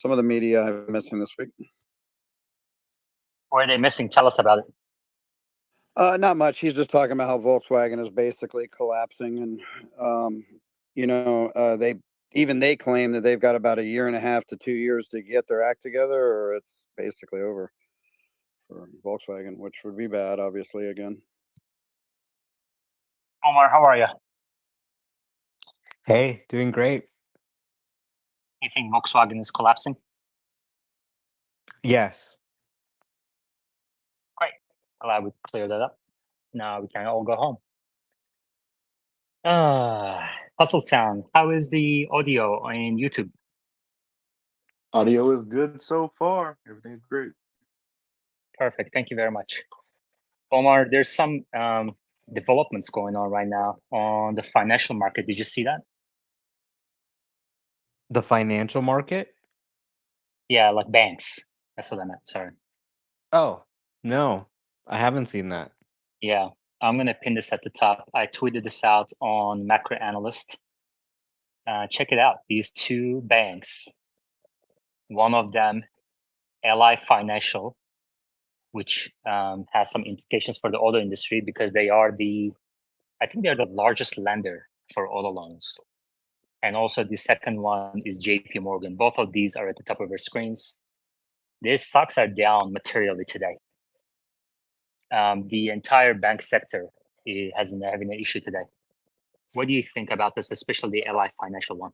Some of the media I've been missing this week. Or are they missing? Tell us about it. Not much. He's just talking about how Volkswagen is basically collapsing, and um, they claim that they've got about a year and a half to 2 years to get their act together, or it's basically over for Volkswagen, which would be bad, obviously. Again, Omar, how are you? Hey, doing great. You think Volkswagen is collapsing? Yes. Great. Glad we cleared that up. Now we can all go home. Hustle Town. How is the audio on YouTube? Audio is good so far. Everything's great. Perfect. Thank you very much. Omar, there's some developments going on right now on the financial market. Did you see that? The financial market? Yeah, like banks. That's what I meant. Sorry. Oh, no. I haven't seen that. Yeah. I'm going to pin this at the top. I tweeted this out on Macro Analyst. Check it out. These two banks, one of them, LI Financial, which has some implications for the auto industry because I think they're the largest lender for auto loans. And also the second one is JP Morgan. Both of these are at the top of our screens. Their stocks are down materially today. The entire bank sector has having an issue today. What do you think about this, especially the LI Financial one?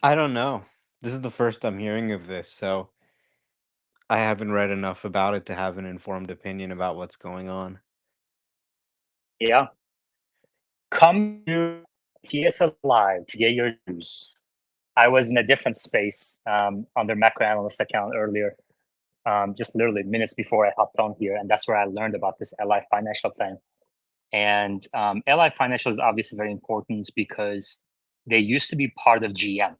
I don't know. This is the first I'm hearing of this, so I haven't read enough about it to have an informed opinion about what's going on. Yeah. Come to TSLA Live to get your news. I was in a different space on their macro analyst account earlier, just literally minutes before I hopped on here, and that's where I learned about this LI Financial thing. And LI Financial is obviously very important because they used to be part of GM.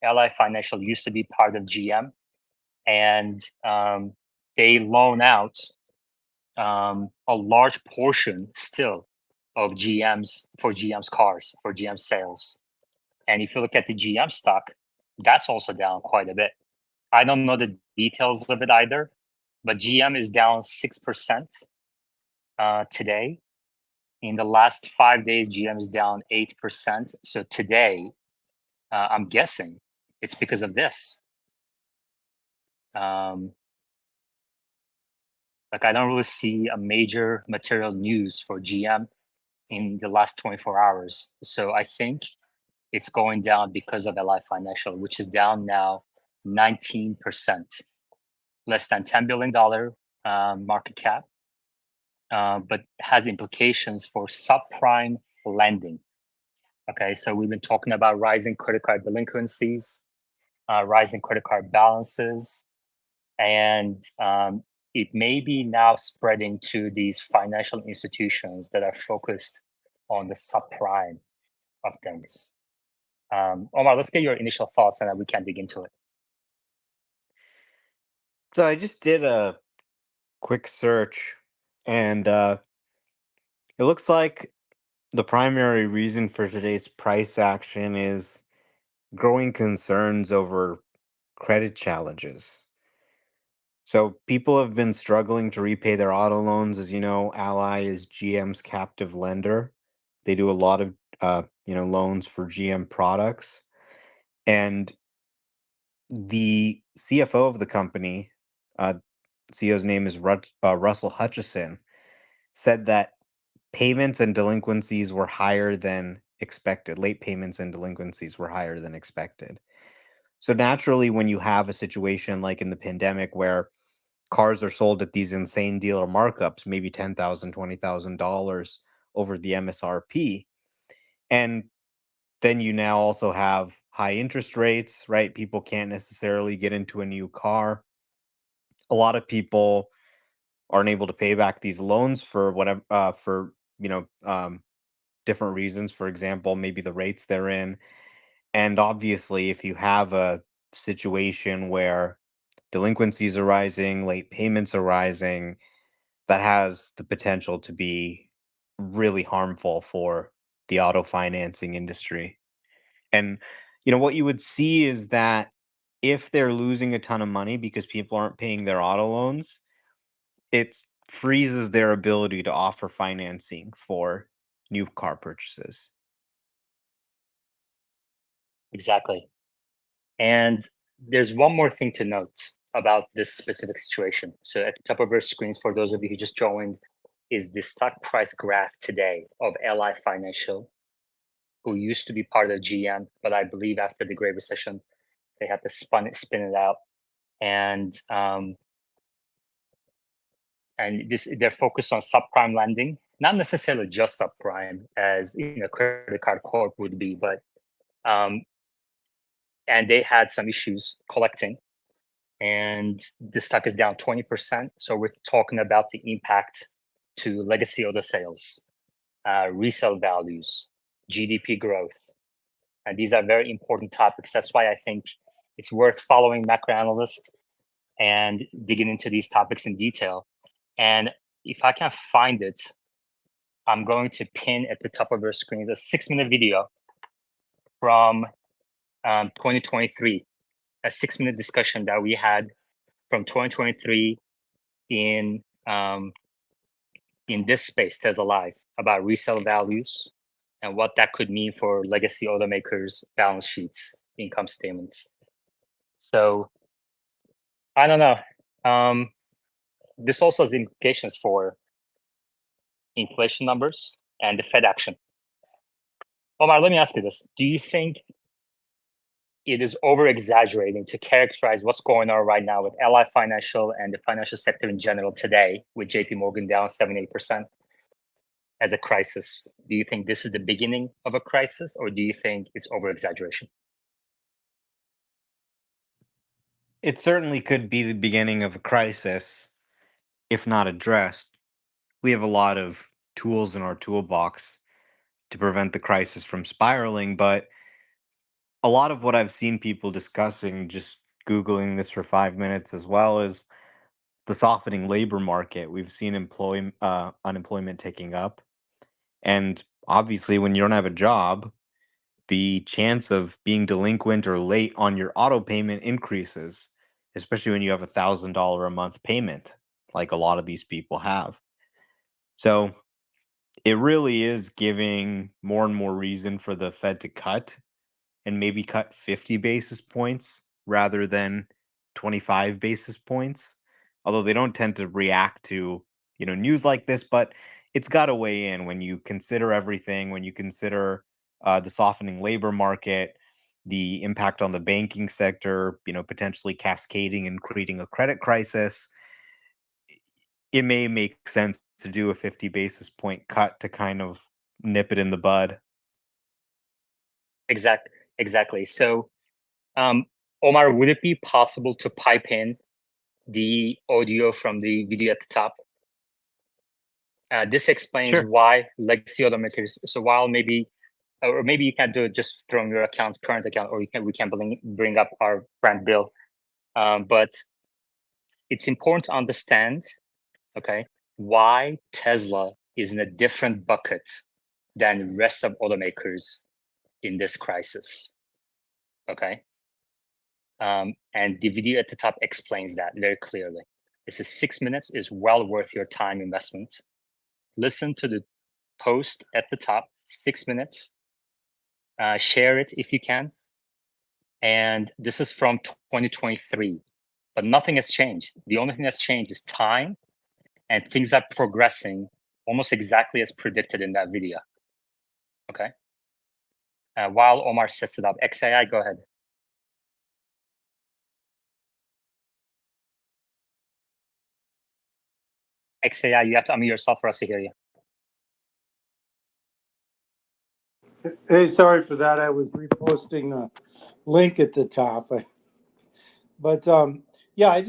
LI Financial used to be part of GM, and they loan out a large portion still of GM's cars, for GM sales. And if you look at the GM stock, that's also down quite a bit. I don't know the details of it either, but GM is down 6% today. In the last 5 days, GM is down 8%. So today, I'm guessing it's because of this. Like I don't really see a major material news for GM in the last 24 hours. So I think it's going down because of LI Financial, which is down now 19%, less than $10 billion market cap, but has implications for subprime lending. Okay, so we've been talking about rising credit card delinquencies, rising credit card balances, and it may be now spreading to these financial institutions that are focused on the subprime of things. Omar, let's get your initial thoughts and then we can dig into it. So I just did a quick search, and it looks like the primary reason for today's price action is growing concerns over credit challenges. So people have been struggling to repay their auto loans. As you know, Ally is GM's captive lender. They do a lot of loans for GM products. And the CFO of the company, CEO's name is Russell Hutchison, said that payments and delinquencies were higher than expected. Late payments and delinquencies were higher than expected. So naturally, when you have a situation like in the pandemic where cars are sold at these insane dealer markups, maybe $10,000, $20,000 over the MSRP, and then you now also have high interest rates, right? People can't necessarily get into a new car. A lot of people aren't able to pay back these loans for whatever, different reasons. For example, maybe the rates they're in. And obviously, if you have a situation where delinquencies are rising, late payments are rising, that has the potential to be really harmful for the auto financing industry. And what you would see is that if they're losing a ton of money because people aren't paying their auto loans, it freezes their ability to offer financing for new car purchases. Exactly. And there's one more thing to note about this specific situation. So at the top of our screens, for those of you who just joined, is the stock price graph today of LI Financial, who used to be part of GM, but I believe after the Great Recession, they had to spin it out. And they're focused on subprime lending, not necessarily just subprime, as credit card corp would be, but and they had some issues collecting, and the stock is down 20%. So we're talking about the impact to legacy auto sales, resale values, GDP growth, and these are very important topics. That's why I think it's worth following macro analysts and digging into these topics in detail. And if I can find it, I'm going to pin at the top of your screen the 6-minute video from 2023, a 6-minute discussion that we had from 2023 in this space, TSLA Live, about resale values and what that could mean for legacy automakers' balance sheets, income statements. So I don't know. This also has implications for inflation numbers and the Fed action. Omar, let me ask you this. Do you think it is over-exaggerating to characterize what's going on right now with LI Financial and the financial sector in general today, with JP Morgan down 7-8%, as a crisis? Do you think this is the beginning of a crisis, or do you think it's over-exaggeration? It certainly could be the beginning of a crisis if not addressed. We have a lot of tools in our toolbox to prevent the crisis from spiraling, but a lot of what I've seen people discussing, just Googling this for 5 minutes, as well as the softening labor market. We've seen unemployment ticking up. And obviously, when you don't have a job, the chance of being delinquent or late on your auto payment increases, especially when you have $1,000 a month payment, like a lot of these people have. So it really is giving more and more reason for the Fed to cut, and maybe cut 50 basis points rather than 25 basis points. Although they don't tend to react to, news like this, but it's got to weigh in when you consider everything, when you consider the softening labor market, the impact on the banking sector, potentially cascading and creating a credit crisis. It may make sense to do a 50 basis point cut to kind of nip it in the bud. Exactly. So, Omar, would it be possible to pipe in the audio from the video at the top? This explains Sure. why legacy automakers. So while maybe, or maybe you can do it just from your account, current account, or we can bring up our brand bill. But it's important to understand, okay, why Tesla is in a different bucket than the rest of automakers in this crisis. Okay. And the video at the top explains that very clearly. This is 6 minutes, is well worth your time investment. Listen to the post at the top, 6 minutes. Share it if you can. And this is from 2023, but nothing has changed. The only thing that's changed is time, and things are progressing almost exactly as predicted in that video. Okay. While Omar sets it up, XAI, go ahead. XAI, you have to unmute yourself for us to hear you. Hey, sorry for that. I was reposting a link at the top. But yeah,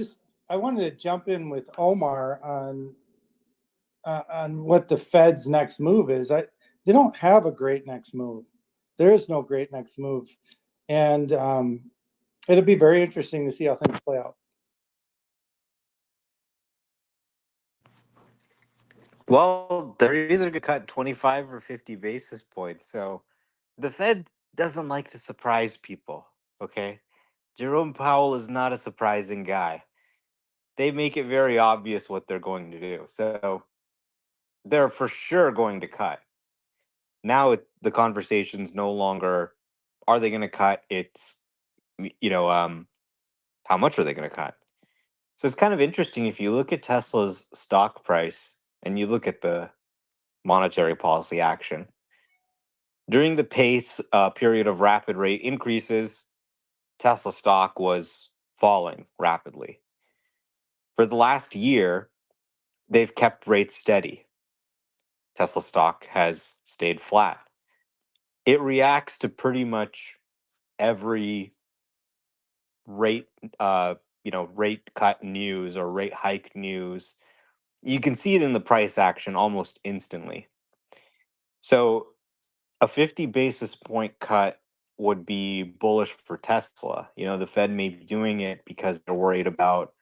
I wanted to jump in with Omar on what the Fed's next move is. They don't have a great next move. There is no great next move, and it'll be very interesting to see how things play out. Well, they're either going to cut 25 or 50 basis points. So the Fed doesn't like to surprise people, okay? Jerome Powell is not a surprising guy. They make it very obvious what they're going to do. So they're for sure going to cut. Now the conversation's no longer are they going to cut? It's how much are they going to cut? So it's kind of interesting if you look at Tesla's stock price and you look at the monetary policy action. During the pace period of rapid rate increases, Tesla stock was falling rapidly. For the last year, they've kept rates steady. Tesla stock has stayed flat. It reacts to pretty much every rate rate cut news or rate hike news. You can see it in the price action almost instantly. So a 50 basis point cut would be bullish for Tesla. The Fed may be doing it because they're worried about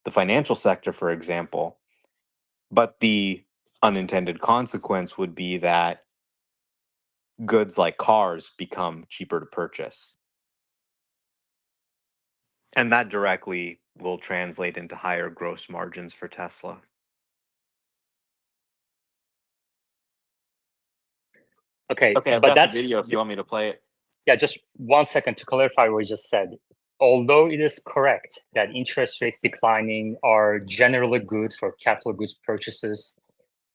the financial sector, for example. But the unintended consequence would be that goods like cars become cheaper to purchase. And that directly will translate into higher gross margins for Tesla. Okay, Okay, I've but got the that's video if you want me to play it. yeah. Just 1 second to clarify what you just said. Although it is correct that interest rates declining are generally good for capital goods purchases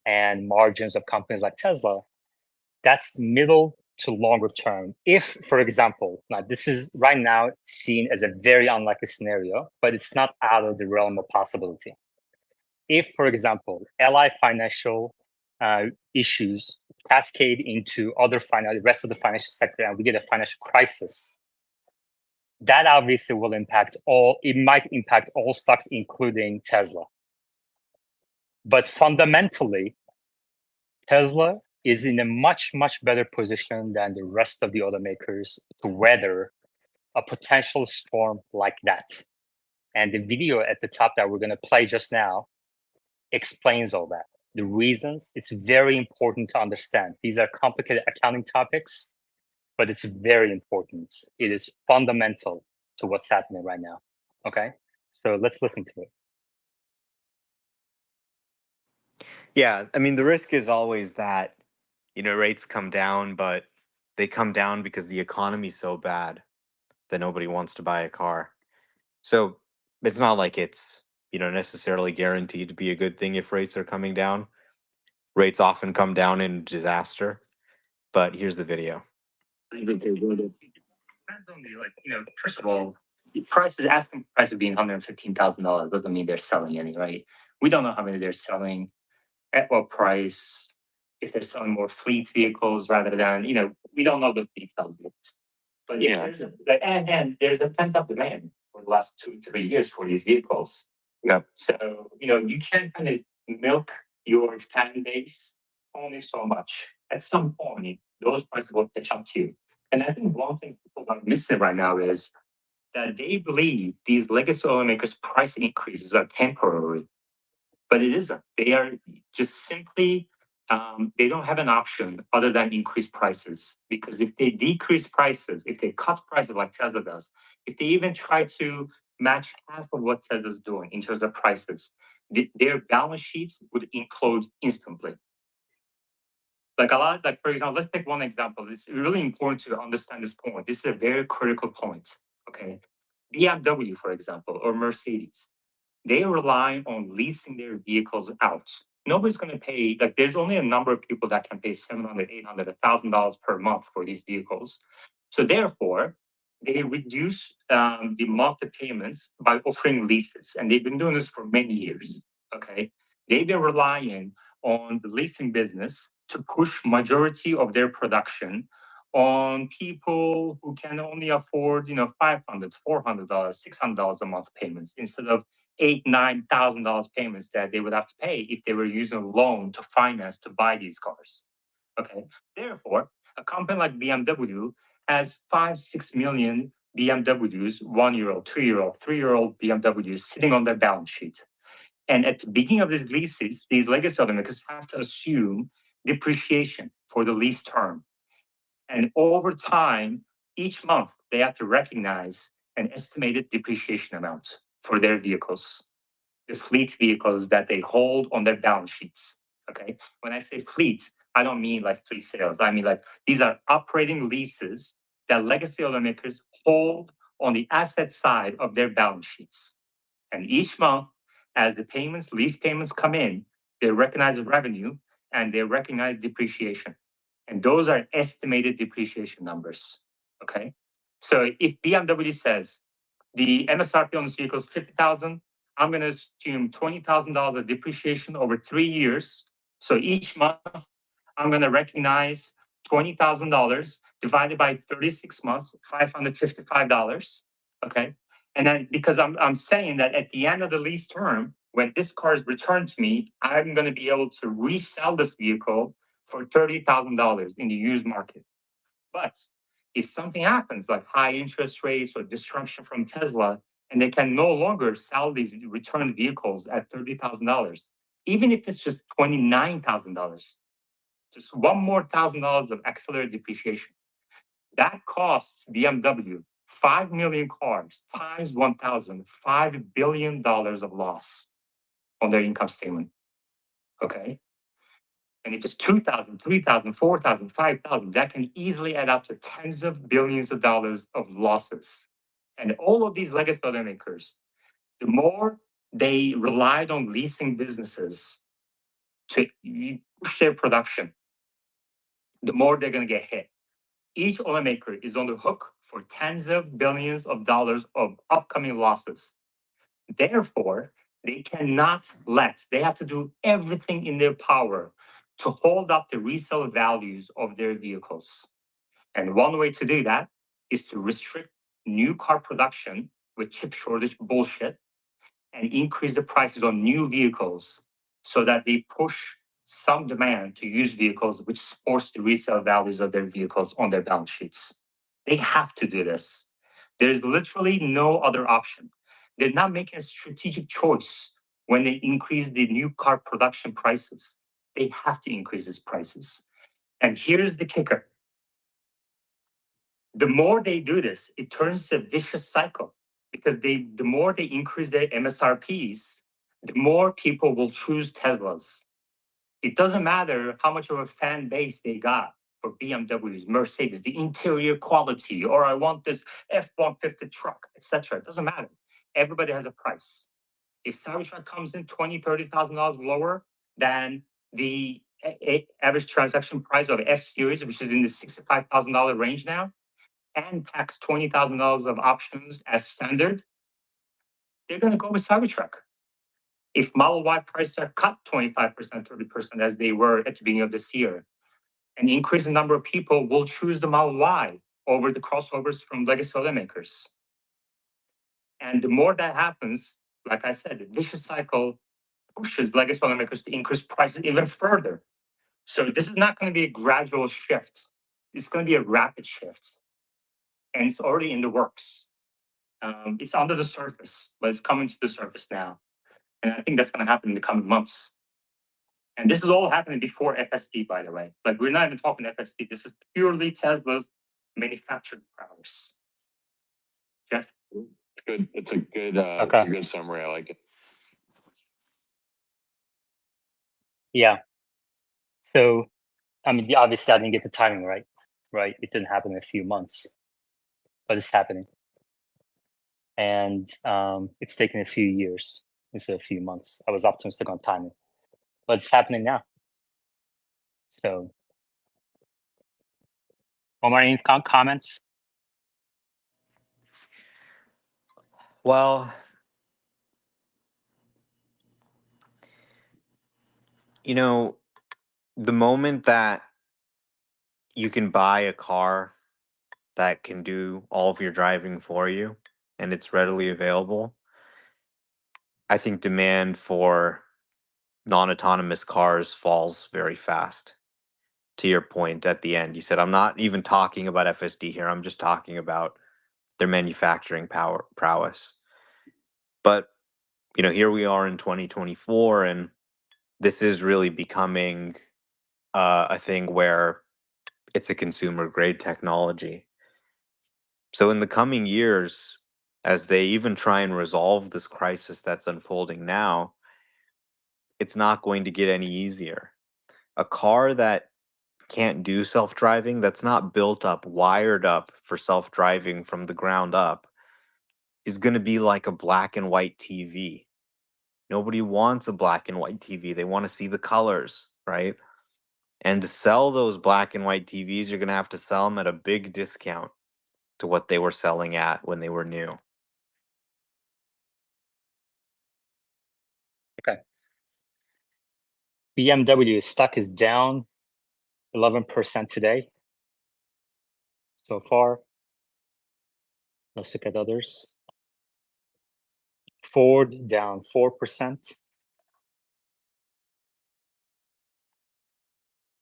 and margins of companies like Tesla, that's middle to longer term. If, for example, now this is right now seen as a very unlikely scenario, but it's not out of the realm of possibility. If, for example, Ally financial issues cascade into the rest of the financial sector, and we get a financial crisis, that obviously will it might impact all stocks, including Tesla. But fundamentally, Tesla is in a much, much better position than the rest of the automakers to weather a potential storm like that. And the video at the top that we're going to play just now explains all that. The reasons, it's very important to understand. These are complicated accounting topics, but it's very important. It is fundamental to what's happening right now. Okay? So let's listen to it. Yeah, I mean, the risk is always that, rates come down, but they come down because the economy's so bad that nobody wants to buy a car. So it's not like it's, necessarily guaranteed to be a good thing if rates are coming down. Rates often come down in disaster. But here's the video. Depends on first of all, asking price of being $115,000 doesn't mean they're selling any, right? We don't know how many they're selling, at what price, if they're selling more fleet vehicles rather than, we don't know the details yet. But and there's a pent up demand for the last 2-3 years for these vehicles. Yeah. So, you can't kind of milk your fan base only so much. At some point, those prices will catch up to you. And I think one thing people are missing right now is that they believe these legacy automakers' price increases are temporary, but it isn't. They are just simply they don't have an option other than increase prices. Because if they decrease prices, if they cut prices like Tesla does, if they even try to match half of what Tesla's doing in terms of prices, their balance sheets would implode instantly. For example, let's take one example. It's really important to understand this point. This is a very critical point. Okay, BMW, for example, or Mercedes, they rely on leasing their vehicles out. Nobody's going to pay, there's only a number of people that can pay $700, $800, $1,000 per month for these vehicles. So therefore, they reduce the monthly payments by offering leases. And they've been doing this for many years. Okay. They've been relying on the leasing business to push majority of their production on people who can only afford, $500, $400, $600 a month payments instead of $8,000-$9,000 payments that they would have to pay if they were using a loan to finance to buy these cars. Okay. Therefore, a company like BMW has 5-6 million BMWs, 1-year-old, 2-year-old, 3-year-old BMWs sitting on their balance sheet. And at the beginning of these leases, these legacy automakers have to assume depreciation for the lease term. And over time, each month, they have to recognize an estimated depreciation amount for their vehicles, the fleet vehicles that they hold on their balance sheets. Okay. When I say fleet, I don't mean like fleet sales. I mean like these are operating leases that legacy automakers hold on the asset side of their balance sheets. And each month, as the lease payments come in, they recognize the revenue and they recognize depreciation. And those are estimated depreciation numbers. Okay. So if BMW says the MSRP on this vehicle is 50,000, I'm going to assume $20,000 of depreciation over 3 years. So each month, I'm going to recognize $20,000 divided by 36 months, $555. Okay. And then because I'm saying that at the end of the lease term, when this car is returned to me, I'm going to be able to resell this vehicle for $30,000 in the used market. But if something happens, like high interest rates or disruption from Tesla, and they can no longer sell these returned vehicles at $30,000, even if it's just $29,000, just one more $1,000 of accelerated depreciation, that costs BMW 5 million cars times 1,000, $5 billion of loss on their income statement. Okay. And if it's 2,000, 3,000, 4,000, 5,000, that can easily add up to tens of billions of dollars of losses. And all of these legacy automakers, the more they relied on leasing businesses to push their production, the more they're going to get hit. Each automaker is on the hook for tens of billions of dollars of upcoming losses. Therefore, they have to do everything in their power to hold up the resale values of their vehicles. And one way to do that is to restrict new car production with chip shortage bullshit and increase the prices on new vehicles so that they push some demand to used vehicles, which supports the resale values of their vehicles on their balance sheets. They have to do this. There's literally no other option. They're not making a strategic choice when they increase the new car production prices. They have to increase these prices. And here's the kicker. The more they do this, it turns a vicious cycle because the more they increase their MSRPs, the more people will choose Teslas. It doesn't matter how much of a fan base they got for BMWs, Mercedes, the interior quality, or I want this F-150 truck, etc. It doesn't matter. Everybody has a price. If Cybertruck comes in $20,000, $30,000 lower than the average transaction price of F series, which is in the $65,000 range now, and tax $20,000 of options as standard, they're going to go with Cybertruck. If Model Y prices are cut 25%, 30% as they were at the beginning of this year, an increasing number of people will choose the Model Y over the crossovers from legacy automakers. And the more that happens, like I said, the vicious cycle pushes legacy automakers to increase prices even further. So this is not going to be a gradual shift. It's going to be a rapid shift. And it's already in the works. It's under the surface, but it's coming to the surface now. And I think that's going to happen in the coming months. And this is all happening before FSD, by the way. Like, we're not even talking FSD. This is purely Tesla's manufacturing prowess. Jeff? Good. It's a good summary. I like it. Yeah. So, I mean, obviously, I didn't get the timing right. Right? It didn't happen in a few months, but it's happening. And it's taken a few years instead of a few months. I was optimistic on timing, but it's happening now. So, Omar, any comments? Well, you know, the moment that you can buy a car that can do all of your driving for you and it's readily available, I think demand for non-autonomous cars falls very fast. To your point at the end, you said, I'm not even talking about FSD here. I'm just talking about their manufacturing prowess. But, here we are in 2024, and this is really becoming a thing where it's a consumer grade technology. So in the coming years, as they even try and resolve this crisis that's unfolding now, it's not going to get any easier. A car that can't do self-driving, that's not built up, wired up for self-driving from the ground up, is going to be like a black and white TV. Nobody wants a black and white TV. They want to see the colors, right? And to sell those black and white TVs, you're going to have to sell them at a big discount to what they were selling at when they were new. Okay. BMW stock is down 11% today so far. Let's look at others. Ford down 4%.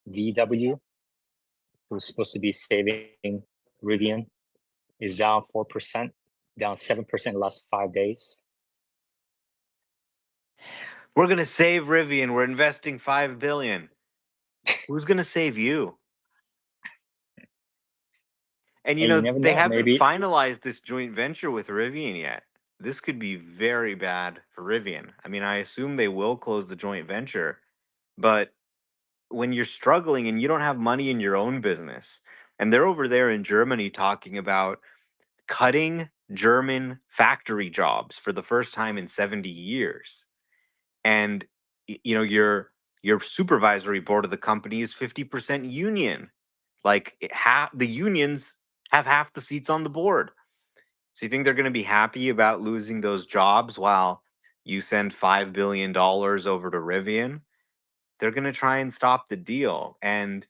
VW, who's supposed to be saving Rivian, is down 4%, down 7% in the last 5 days. We're going to save Rivian. We're investing $5 billion. Who's going to save you? And Hey, you never they know, haven't maybe. finalized this joint venture with Rivian yet. This could be very bad for Rivian. I mean, I assume they will close the joint venture, but when you're struggling and you don't have money in your own business, and they're over there in Germany talking about cutting German factory jobs for the first time in 70 years. And your supervisory board of the company is 50% union. Like half the unions have half the seats on the board. So you think they're going to be happy about losing those jobs while you send $5 billion over to Rivian? They're going to try and stop the deal. And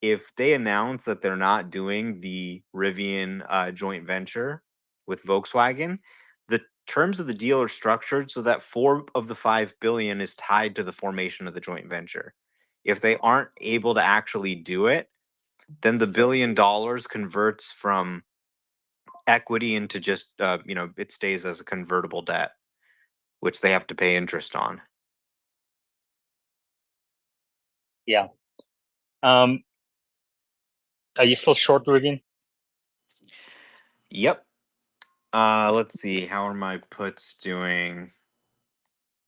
if they announce that they're not doing the Rivian joint venture with Volkswagen, the terms of the deal are structured so that 4 of the 5 billion is tied to the formation of the joint venture. If they aren't able to actually do it, then the $1 billion converts from equity into just it stays as a convertible debt, which they have to pay interest on. Yeah. Are you still short Rivian? Yep. Let's see. How are my puts doing?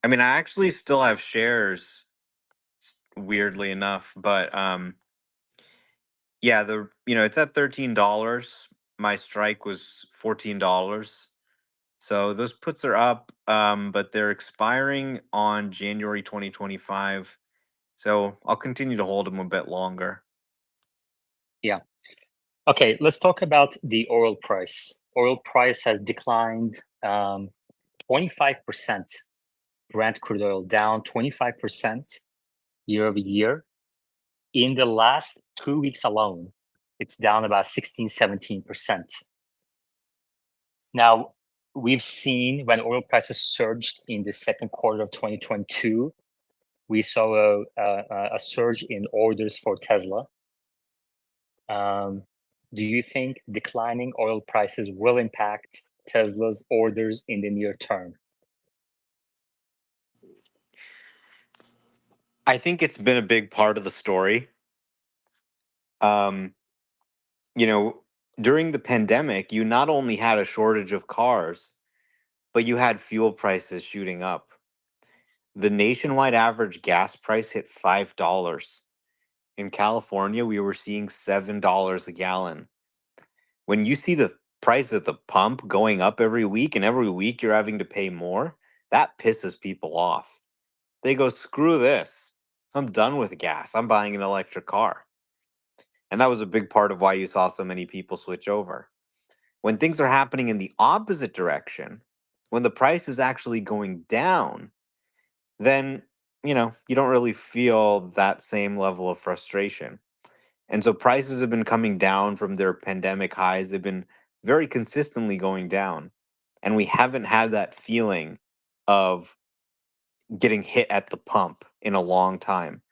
I mean, I actually still have shares, weirdly enough, but yeah, it's at $13. My strike was $14. So those puts are up, but they're expiring on January 2025. So I'll continue to hold them a bit longer. Yeah. Okay, let's talk about the oil price. Oil price has declined 25%. Brent crude oil down 25% year over year. In the last 2 weeks alone, it's down about 16, 17%. Now, we've seen when oil prices surged in the second quarter of 2022, we saw a surge in orders for Tesla. Do you think declining oil prices will impact Tesla's orders in the near term? I think it's been a big part of the story. During the pandemic, you not only had a shortage of cars, but you had fuel prices shooting up. The nationwide average gas price hit $5. In California, we were seeing $7 a gallon. When you see the price at the pump going up every week, and every week you're having to pay more, that pisses people off. They go, screw this. I'm done with gas. I'm buying an electric car. And that was a big part of why you saw so many people switch over. When things are happening in the opposite direction, when the price is actually going down, then, you don't really feel that same level of frustration. And so prices have been coming down from their pandemic highs. They've been very consistently going down. And we haven't had that feeling of getting hit at the pump in a long time.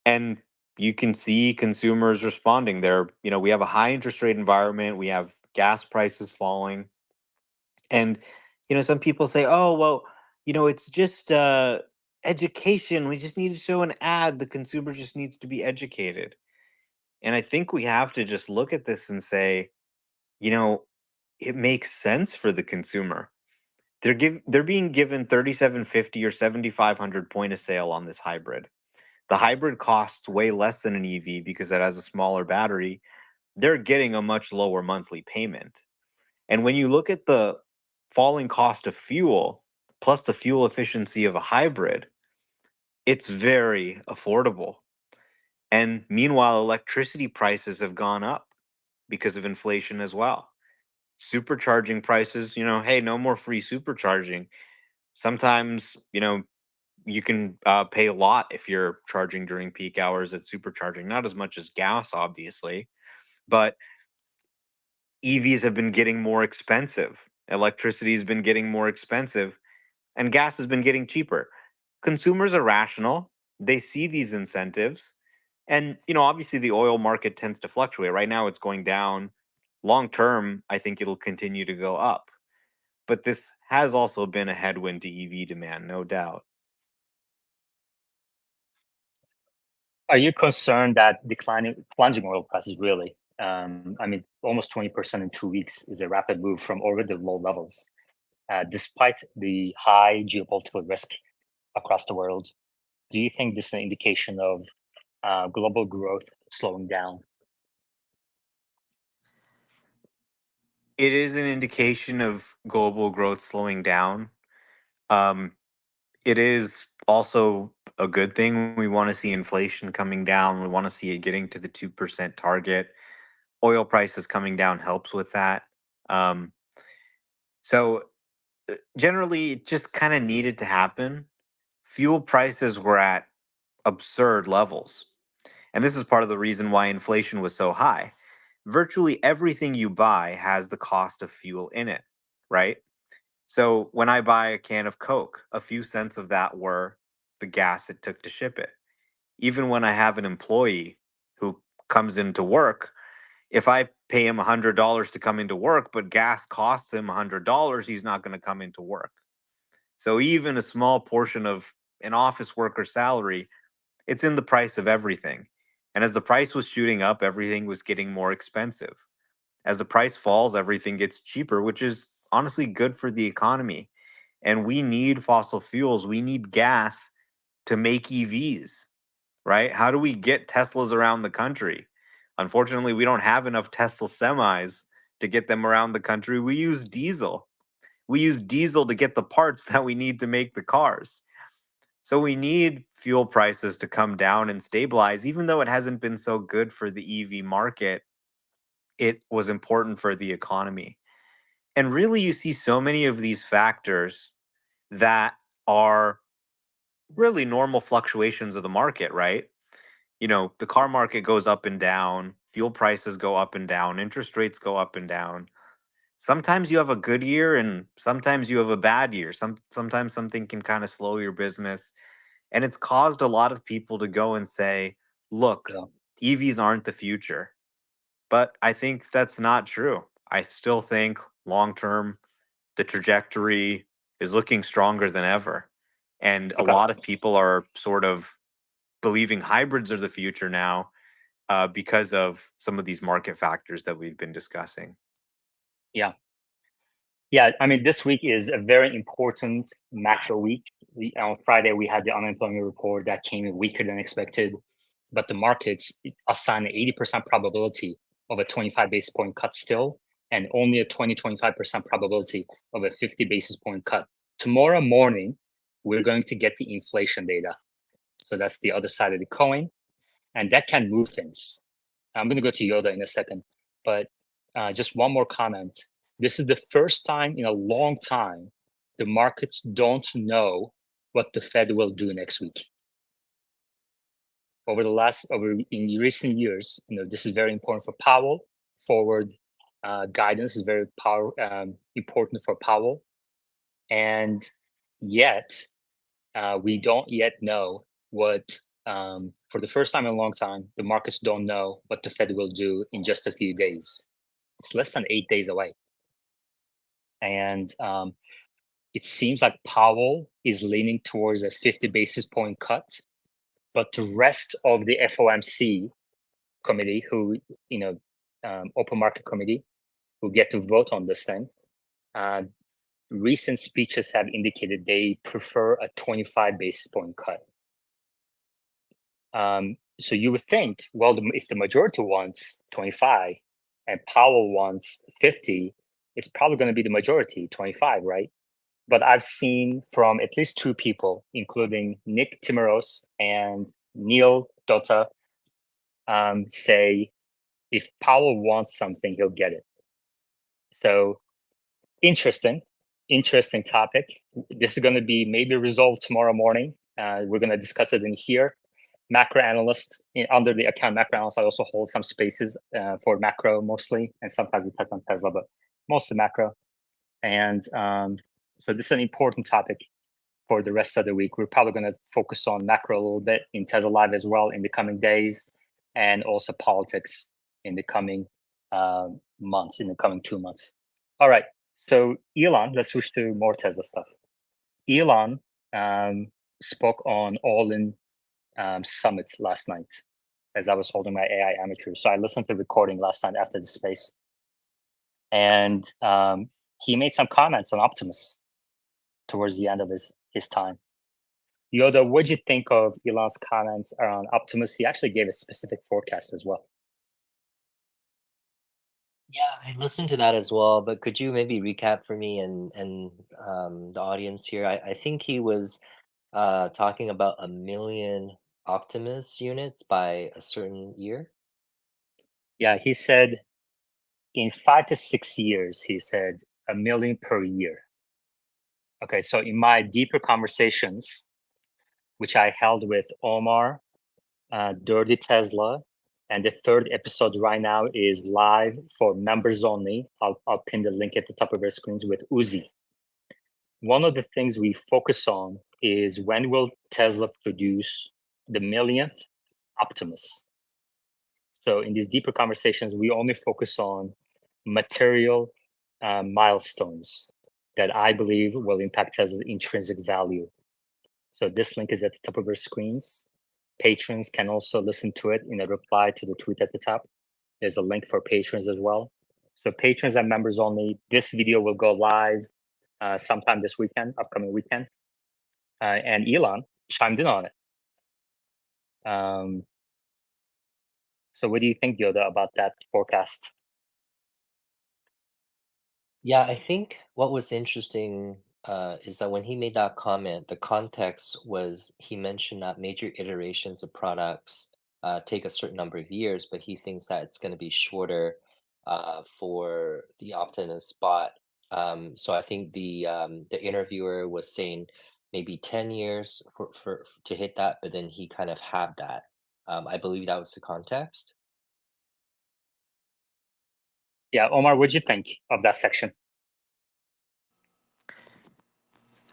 And you can see consumers responding there. We have a high interest rate environment, we have gas prices falling. And, some people say, oh, well, it's just education. We just need to show an ad. The consumer just needs to be educated. And I think we have to just look at this and say, you know, it makes sense for the consumer. They're being given 3750 or 7500 point of sale on this hybrid. The hybrid costs way less than an EV because it has a smaller battery. They're getting a much lower monthly payment. And when you look at the falling cost of fuel plus the fuel efficiency of a hybrid, it's very affordable. And meanwhile, electricity prices have gone up because of inflation as well. Supercharging prices, hey, no more free supercharging. Sometimes, you can pay a lot if you're charging during peak hours at supercharging, not as much as gas, obviously, but EVs have been getting more expensive. Electricity has been getting more expensive, and gas has been getting cheaper. Consumers are rational. They see these incentives. And, obviously the oil market tends to fluctuate. Right now it's going down. Long term, I think it'll continue to go up. But this has also been a headwind to EV demand, no doubt. Are you concerned that plunging oil prices really? Almost 20% in 2 weeks is a rapid move from already low levels, despite the high geopolitical risk across the world. Do you think this is an indication of global growth slowing down? It is an indication of global growth slowing down. It is also a good thing. We want to see inflation coming down. We want to see it getting to the 2% target. Oil prices coming down helps with that. Um, so generally, it just kind of needed to happen. Fuel prices were at absurd levels. And this is part of the reason why inflation was so high. Virtually everything you buy has the cost of fuel in it, right? So when I buy a can of Coke, a few cents of that were the gas it took to ship it. Even when I have an employee who comes into work, if I pay him $100 to come into work, but gas costs him $100, he's not going to come into work. So even a small portion of an office worker's salary, it's in the price of everything. And as the price was shooting up, everything was getting more expensive. As the price falls, everything gets cheaper, which is honestly good for the economy. And we need fossil fuels. We need gas to make EVs, right? How do we get Teslas around the country? Unfortunately, we don't have enough Tesla semis to get them around the country. We use diesel. We use diesel to get the parts that we need to make the cars. So we need fuel prices to come down and stabilize. Even though it hasn't been so good for the EV market, it was important for the economy. And really, you see so many of these factors that are really normal fluctuations of the market, right? The car market goes up and down, fuel prices go up and down, interest rates go up and down. Sometimes you have a good year and sometimes you have a bad year. Sometimes something can kind of slow your business. And it's caused a lot of people to go and say, look, Yeah. EVs aren't the future. But I think that's not true. I still think long term, the trajectory is looking stronger than ever. And a Okay. lot of people are sort of believing hybrids are the future now because of some of these market factors that we've been discussing. Yeah. This week is a very important macro week. On Friday, we had the unemployment report that came in weaker than expected, but the markets assign an 80% probability of a 25 basis point cut still, and only a 25% probability of a 50 basis point cut. Tomorrow morning, we're going to get the inflation data. So that's the other side of the coin, and that can move things. I'm going to go to Yoda in a second, but just one more comment. This is the first time in a long time the markets don't know what the Fed will do next week. Over in recent years, this is very important for Powell. Forward guidance is very important for Powell, and yet we don't yet know what. For the first time in a long time, the markets don't know what the Fed will do in just a few days. It's less than 8 days away. And it seems like Powell is leaning towards a 50 basis point cut, but the rest of the FOMC committee who, open market committee who get to vote on this thing. Recent speeches have indicated they prefer a 25 basis point cut. So you would think, well, if the majority wants 25 and Powell wants 50, it's probably going to be the majority, 25, right? But I've seen from at least two people, including Nick Timmeros and Neil Dota, say if Powell wants something, he'll get it. So interesting topic. This is going to be maybe resolved tomorrow morning. We're going to discuss it in here. Macro analyst, under the account macro analyst, I also hold some spaces for macro mostly, and sometimes we touch on Tesla, but mostly macro. And so this is an important topic for the rest of the week. We're probably going to focus on macro a little bit in Tesla Live as well in the coming days, and also politics in the coming months, in the coming 2 months. All right. So Elon, let's switch to more Tesla stuff. Elon spoke on All-in Summit last night as I was holding my AI amateur. So I listened to the recording last night after the space. And he made some comments on Optimus towards the end of his time. Yoda, what'd you think of Elon's comments around Optimus? He actually gave a specific forecast as well. Yeah, I listened to that as well, but could you maybe recap for me and the audience here? I think he was talking about 1 million Optimus units by a certain year. Yeah, he said in 5 to 6 years, he said 1 million per year. Okay, so in my deeper conversations, which I held with Omar, Dirty Tesla, and the third episode right now is live for members only. I'll pin the link at the top of your screens with Uzi. One of the things we focus on is when will Tesla produce the millionth Optimus? So in these deeper conversations, we only focus on material milestones that I believe will impact Tesla's intrinsic value. So this link is at the top of your screens. Patrons can also listen to it in a reply to the tweet at the top. There's a link for patrons as well. So patrons and members only. This video will go live sometime this weekend, upcoming weekend. And Elon chimed in on it. So what do you think, Yoda, about that forecast? Yeah, I think what was interesting is that when he made that comment, the context was he mentioned that major iterations of products take a certain number of years, but he thinks that it's going to be shorter for the Optimus Spot. So I think the interviewer was saying maybe 10 years for to hit that, but then he kind of had that. I believe that was the context. Yeah, Omar, what'd you think of that section?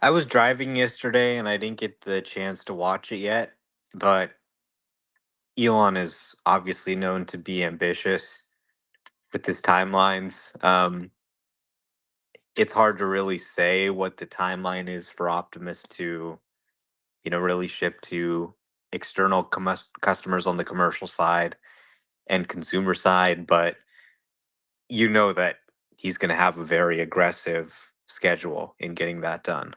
I was driving yesterday and I didn't get the chance to watch it yet, but Elon is obviously known to be ambitious with his timelines. It's hard to really say what the timeline is for Optimus to, really ship to external customers on the commercial side and consumer side, but you know that he's going to have a very aggressive schedule in getting that done.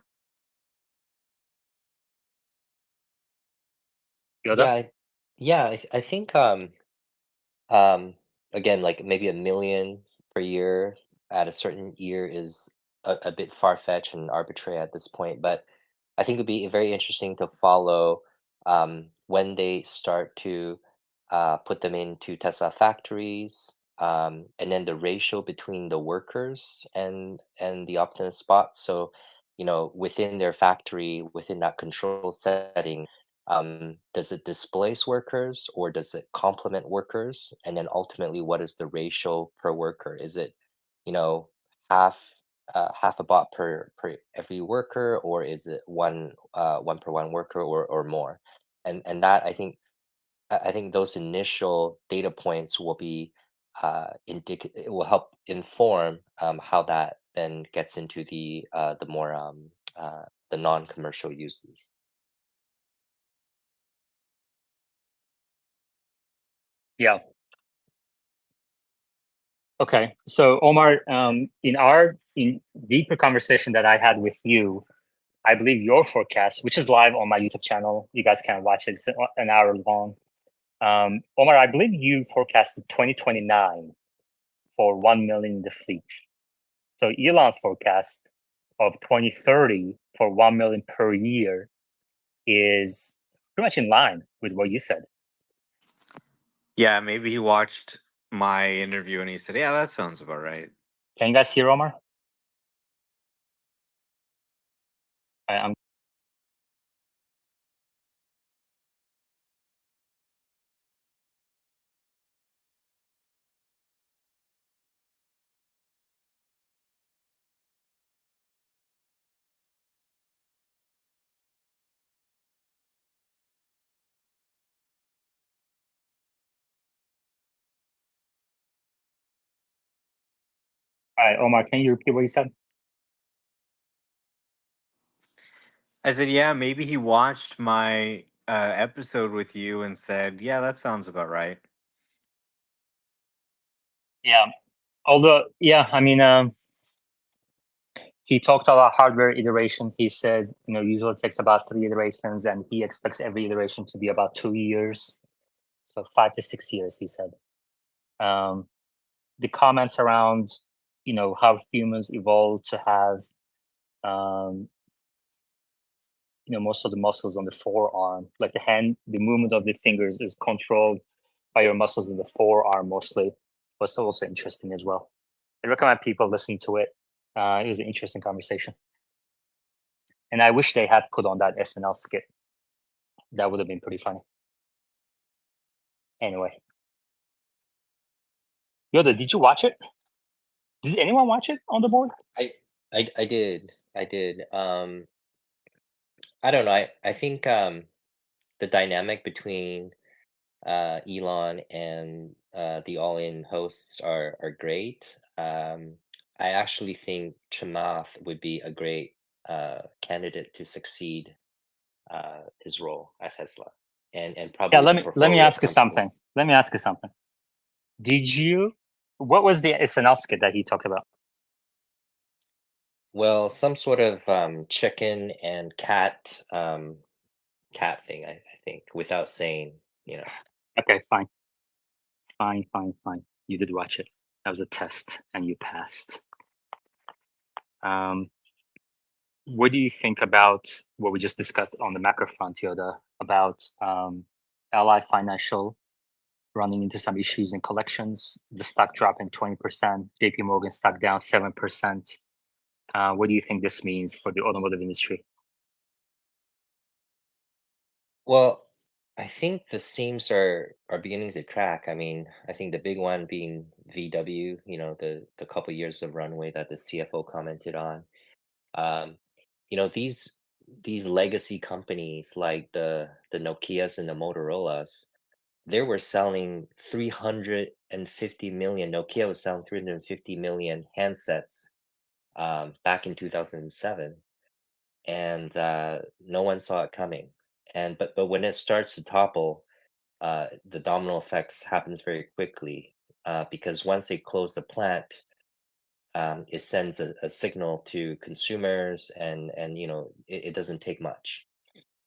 Yoda? I think again, like maybe 1 million per year at a certain year is a bit far-fetched and arbitrary at this point, but I think it'd be very interesting to follow when they start to put them into Tesla factories, and then the ratio between the workers and the Optimus spots. So, within their factory, within that control setting, does it displace workers or does it complement workers? And then ultimately, what is the ratio per worker? Is it, you know, half half a bot per every worker, or is it one per one worker or more? And that I think those initial data points will be it will help inform how that then gets into the more the non-commercial uses. Yeah. Okay, so Omar, in our deeper conversation that I had with you, I believe your forecast, which is live on my YouTube channel, you guys can watch it. It's an hour long. Omar, I believe you forecasted 2029 for 1 million in the fleet. So Elon's forecast of 2030 for 1 million per year is pretty much in line with what you said. Yeah, maybe he watched my interview and he said, "Yeah, that sounds about right." Can you guys hear Omar? I'm all right, Omar, can you repeat what you said? I said, "Yeah, maybe he watched my episode with you and said, yeah, that sounds about right." Yeah. Although, yeah, I mean, he talked about hardware iteration. He said, usually it takes about 3 iterations, and he expects every iteration to be about 2 years. So 5 to 6 years, he said. The comments around, how humans evolved to have, most of the muscles on the forearm, like the movement of the fingers is controlled by your muscles in the forearm mostly, was also interesting as well. I recommend people listening to it. It was an interesting conversation. And I wish they had put on that SNL skit. That would have been pretty funny. Anyway. Yoda, did you watch it? Did anyone watch it on the board? I did. I did. I don't know. I think the dynamic between Elon and the All In hosts are great. I actually think Chamath would be a great candidate to succeed his role at Tesla, and Yeah, probably the let me portfolio ask you something. companies. Let me ask you something. What was the SNL skit that he talked about? Well, some sort of chicken and cat thing, I think, without saying, Okay, fine. Fine. You did watch it. That was a test, and you passed. What do you think about what we just discussed on the macro front, Yoda, about Ally Financial running into some issues in collections, the stock dropping 20%, JP Morgan stock down 7%. What do you think this means for the automotive industry? Well, I think the seams are beginning to crack. I mean, I think the big one being VW, the couple years of runway that the CFO commented on. Um, these legacy companies like the Nokias and the Motorola's, they were selling 350 million. Nokia was selling 350 million handsets back in 2007, and no one saw it coming. And but when it starts to topple, the domino effects happens very quickly because once they close the plant, it sends a signal to consumers, and it doesn't take much.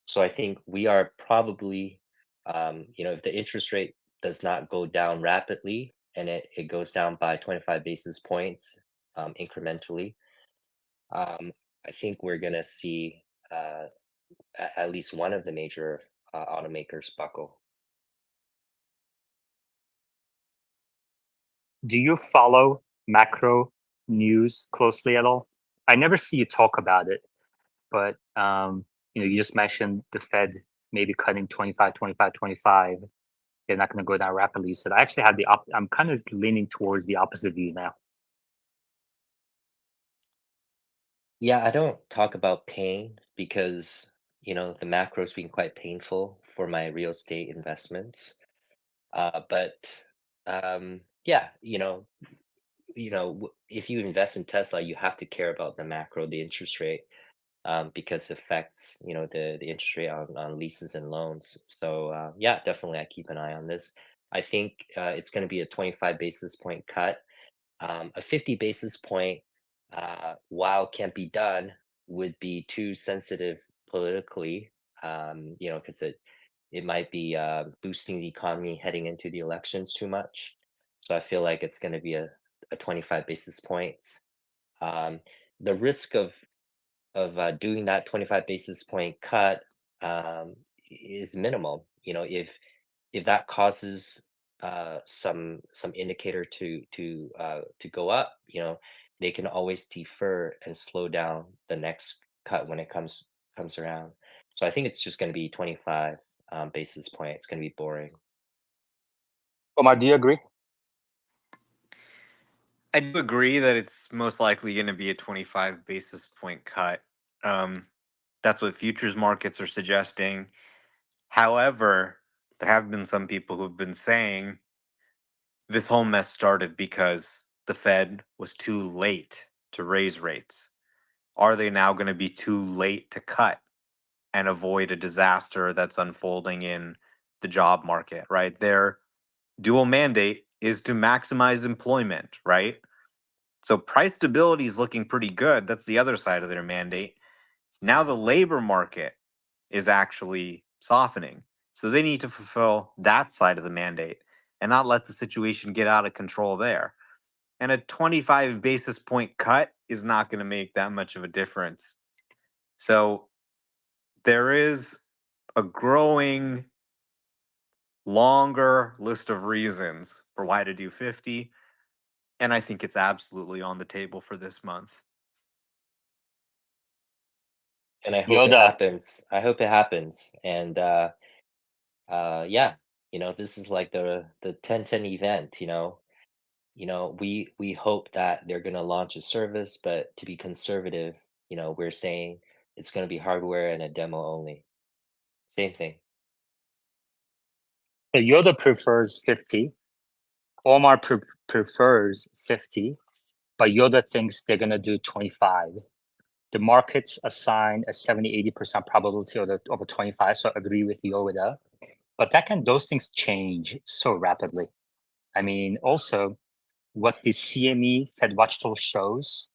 So I think we are probably, if the interest rate does not go down rapidly and it goes down by 25 basis points incrementally, I think we're going to see at least one of the major automakers buckle. Do you follow macro news closely at all? I never see you talk about it, but you just mentioned the Fed maybe cutting 25, 25, 25. They're not going to go down rapidly. So I actually have I'm kind of leaning towards the opposite view now. Yeah, I don't talk about pain because, the macro's been quite painful for my real estate investments. But yeah, if you invest in Tesla, you have to care about the macro, the interest rate, because it affects, the interest rate on leases and loans. So yeah, definitely I keep an eye on this. I think it's going to be a 25 basis point cut. A 50 basis point, while can't be done, would be too sensitive politically, because it might be boosting the economy heading into the elections too much. So I feel like it's going to be a 25 basis points. The risk of doing that 25 basis point cut is minimal. If that causes some indicator to go up, they can always defer and slow down the next cut when it comes around. So I think it's just going to be 25 basis point. It's going to be boring. Omar, do you agree? I do agree that it's most likely going to be a 25 basis point cut. That's what futures markets are suggesting. However, there have been some people who've been saying this whole mess started because the Fed was too late to raise rates. Are they now going to be too late to cut and avoid a disaster that's unfolding in the job market, right? Their dual mandate is to maximize employment, right? So price stability is looking pretty good. That's the other side of their mandate. Now the labor market is actually softening. So they need to fulfill that side of the mandate and not let the situation get out of control there. And a 25 basis point cut is not going to make that much of a difference. So there is a growing longer list of reasons for why to do 50. And I think it's absolutely on the table for this month. And I hope it happens. I hope it happens. And yeah, this is like the 10-10 event. We hope that they're going to launch a service, but to be conservative, we're saying it's going to be hardware and a demo only. Same thing. So Yoda prefers 50. Omar prefers 50, but Yoda thinks they're going to do 25. The markets assign a 70-80% probability of a 25, so I agree with Yoda. But those things change so rapidly. I mean, also, what the CME Fed Watch Tool shows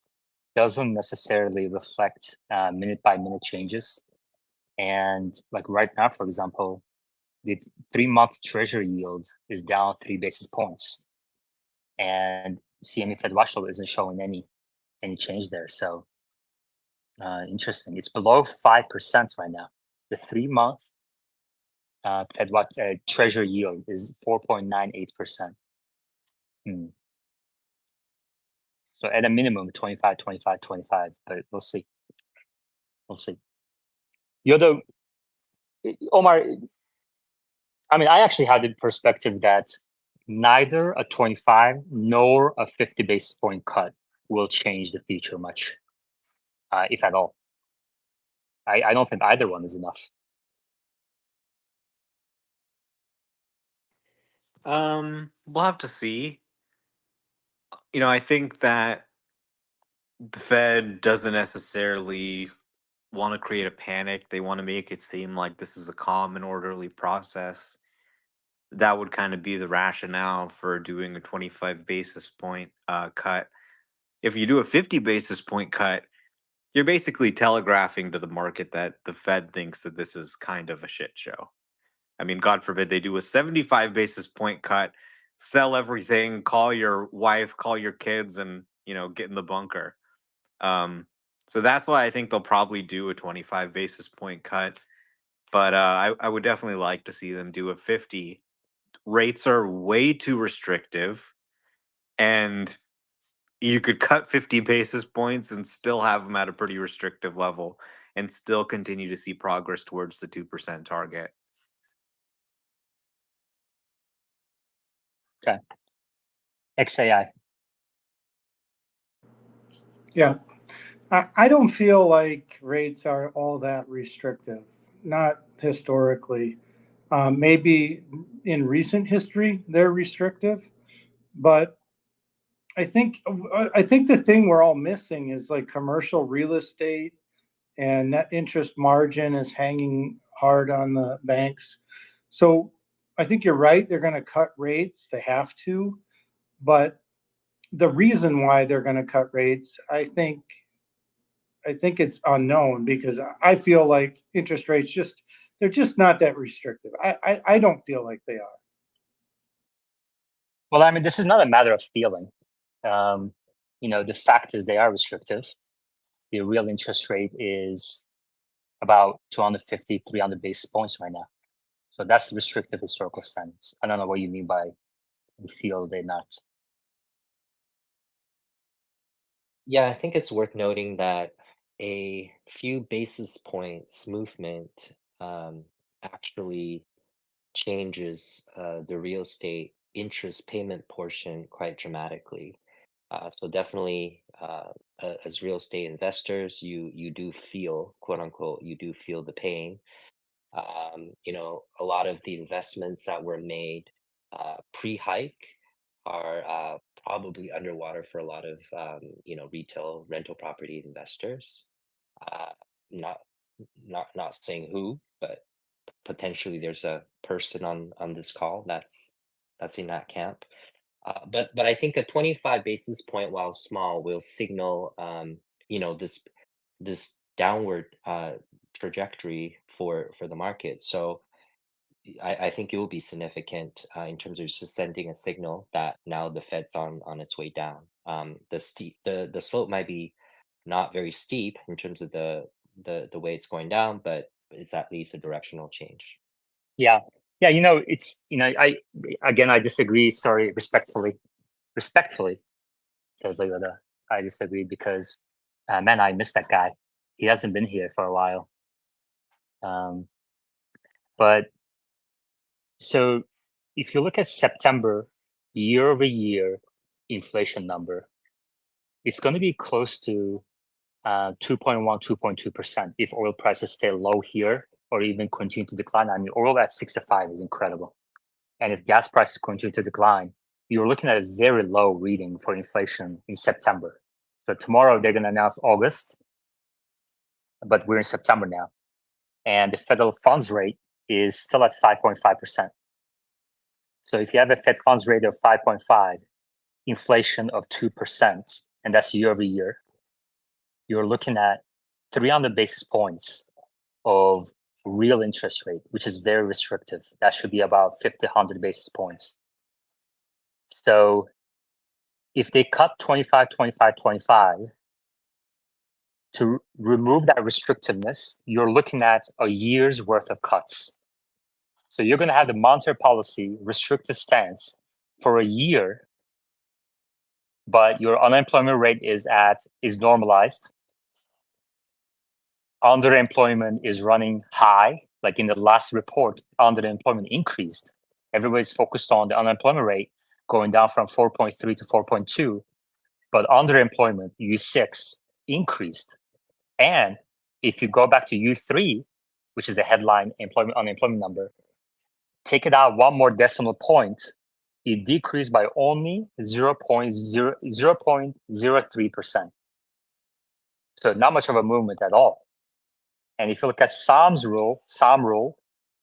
doesn't necessarily reflect minute by minute changes. And like right now, for example, the 3-month treasury yield is down 3 basis points. And CME Fed Watch Tool isn't showing any change there. So interesting. It's below 5% right now. The 3-month Fed Watch treasury yield is 4.98%. So at a minimum, 25, 25, 25, but we'll see. We'll see. Omar, I mean, I actually had the perspective that neither a 25 nor a 50 basis point cut will change the future much, if at all. I don't think either one is enough. We'll have to see. I think that the Fed doesn't necessarily want to create a panic. They want to make it seem like this is a calm and orderly process. That would kind of be the rationale for doing a 25 basis point cut. If you do a 50 basis point cut, you're basically telegraphing to the market that the Fed thinks that this is kind of a shit show. I mean, God forbid they do a 75 basis point cut, sell everything, call your wife, call your kids, and get in the bunker. So that's why I think they'll probably do a 25 basis point cut. But I would definitely like to see them do a 50. Rates are way too restrictive, and you could cut 50 basis points and still have them at a pretty restrictive level and still continue to see progress towards the 2% target. Okay. XAI. Yeah. I don't feel like rates are all that restrictive, not historically. Maybe in recent history they're restrictive, but I think the thing we're all missing is like commercial real estate and net interest margin is hanging hard on the banks. So I think you're right. They're going to cut rates. They have to, but the reason why they're going to cut rates, I think it's unknown, because I feel like interest rates they're just not that restrictive. I don't feel like they are. Well, I mean, this is not a matter of feeling. The fact is they are restrictive. The real interest rate is about 250, 300 basis points right now. So that's restrictive historical standards. I don't know what you mean by you feel they're not. Yeah, I think it's worth noting that a few basis points movement actually changes the real estate interest payment portion quite dramatically. So definitely, as real estate investors, you do feel, quote unquote, you do feel the pain. A lot of the investments that were made pre-hike are probably underwater for a lot of retail rental property investors. Uh, not not saying who, but potentially there's a person on this call that's in that camp. But I think a 25 basis point, while small, will signal this downward trajectory for the market. So I think it will be significant in terms of just sending a signal that now the Fed's on its way down. The slope might be not very steep in terms of the way it's going down, but it's at least a directional change. Yeah. Yeah, I disagree, sorry, respectfully, says Leota. I disagree because, man, I miss that guy. He hasn't been here for a while. But so if you look at September year over year inflation number, it's going to be close to 2.1, 2.2% if oil prices stay low here or even continue to decline. I mean, oil at 65 is incredible. And if gas prices continue to decline, you're looking at a very low reading for inflation in September. So tomorrow they're going to announce August, but we're in September now. And the federal funds rate is still at 5.5%. So if you have a Fed funds rate of 5.5, inflation of 2%, and that's year over year, you're looking at 300 basis points of real interest rate, which is very restrictive. That should be about 50, 100 basis points. So if they cut 25, 25, 25, to remove that restrictiveness, you're looking at a year's worth of cuts. So you're going to have the monetary policy restrictive stance for a year, but your unemployment rate is normalized. Underemployment is running high. Like in the last report, underemployment increased. Everybody's focused on the unemployment rate going down from 4.3 to 4.2, but underemployment, U6, increased. And if you go back to U3, which is the headline unemployment number, take it out one more decimal point, it decreased by only 0.03%. So not much of a movement at all. And if you look at SOM rule,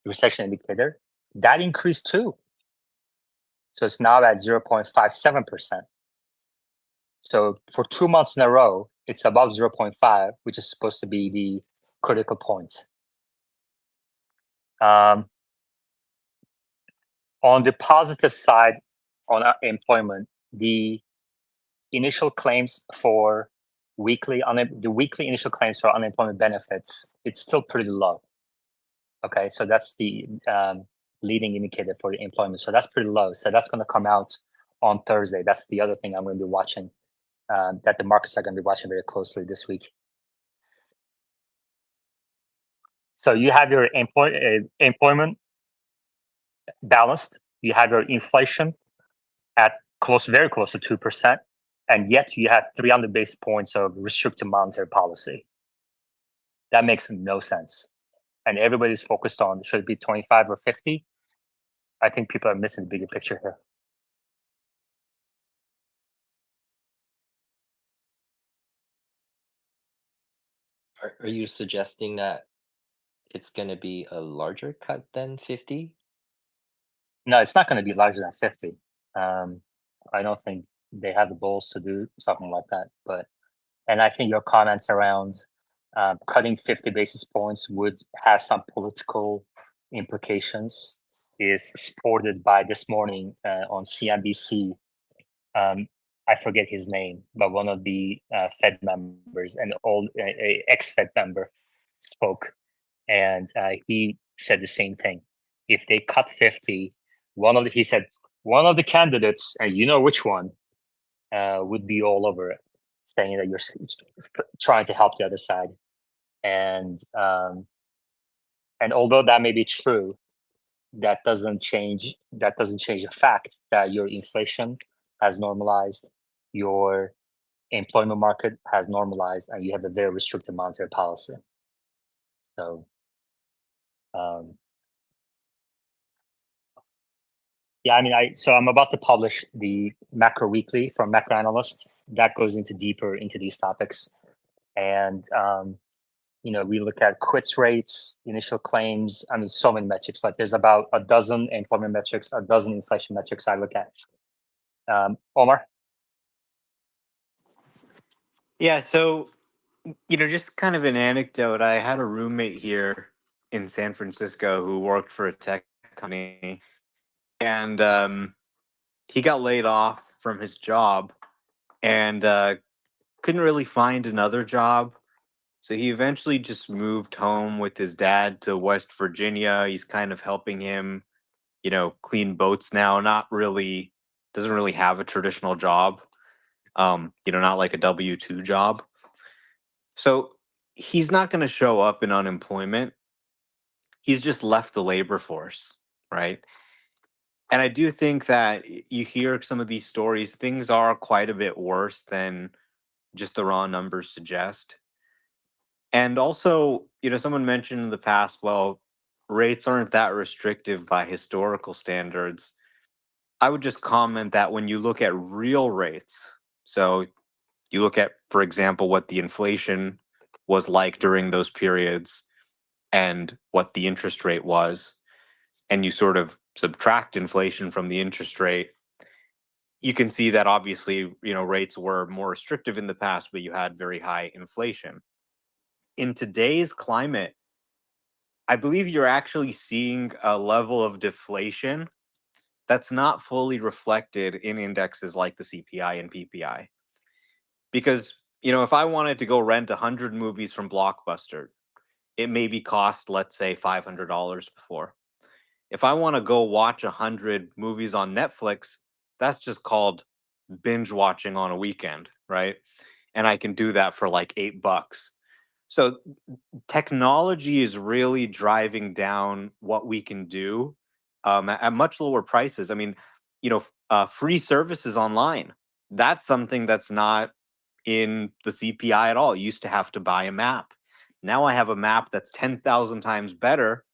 recession indicator, that increased too. So it's now at 0.57%. So for 2 months in a row, it's above 0.5, which is supposed to be the critical point. On the positive side, on employment, the initial claims for weekly initial claims for unemployment benefits, it's still pretty low. Okay, so that's the leading indicator for the employment. So that's pretty low. So that's going to come out on Thursday. That's the other thing I'm going to be watching, that the markets are going to be watching very closely this week. So you have your employment balanced. You have your inflation at very close to 2%, and yet you have 300 basis points of restrictive monetary policy. That makes no sense. And everybody's focused on, should it be 25 or 50? I think people are missing the bigger picture here. Are you suggesting that it's going to be a larger cut than 50? No, it's not going to be larger than 50. I don't think they have the balls to do something like that. And I think your comments around cutting 50 basis points would have some political implications is supported by this morning on CNBC. I forget his name, but one of the Fed members, an old ex-Fed member, spoke, and he said the same thing. If they cut 50, he said one of the candidates, and you know which one, would be all over it, saying that you're trying to help the other side. And although that may be true, that doesn't change the fact that your inflation has normalized, your employment market has normalized, and you have a very restrictive monetary policy. So yeah, I mean, I'm about to publish the macro weekly from Macro Analyst that goes deeper into these topics. And we look at quits rates, initial claims. I mean, so many metrics. Like there's about a dozen employment metrics, a dozen inflation metrics I look at. Omar? Yeah, so just kind of an anecdote. I had a roommate here in San Francisco who worked for a tech company, and he got laid off from his job and couldn't really find another job. So he eventually just moved home with his dad to West Virginia. He's kind of helping him, clean boats now. Doesn't really have a traditional job, not like a W-2 job. So he's not going to show up in unemployment. He's just left the labor force, right? And I do think that you hear some of these stories, things are quite a bit worse than just the raw numbers suggest. And also, someone mentioned in the past, well, rates aren't that restrictive by historical standards. I would just comment that when you look at real rates, so you look at, for example, what the inflation was like during those periods and what the interest rate was, and you sort of subtract inflation from the interest rate, you can see that obviously, rates were more restrictive in the past, but you had very high inflation. In today's climate, I believe you're actually seeing a level of deflation that's not fully reflected in indexes like the CPI and PPI. Because, if I wanted to go rent 100 movies from Blockbuster, it maybe cost, let's say, $500 before. If I want to go watch 100 movies on Netflix, that's just called binge watching on a weekend, right? And I can do that for like $8. So technology is really driving down what we can do at much lower prices. I mean, free services online. That's something that's not in the CPI at all. You used to have to buy a map. Now I have a map that's 10,000 times better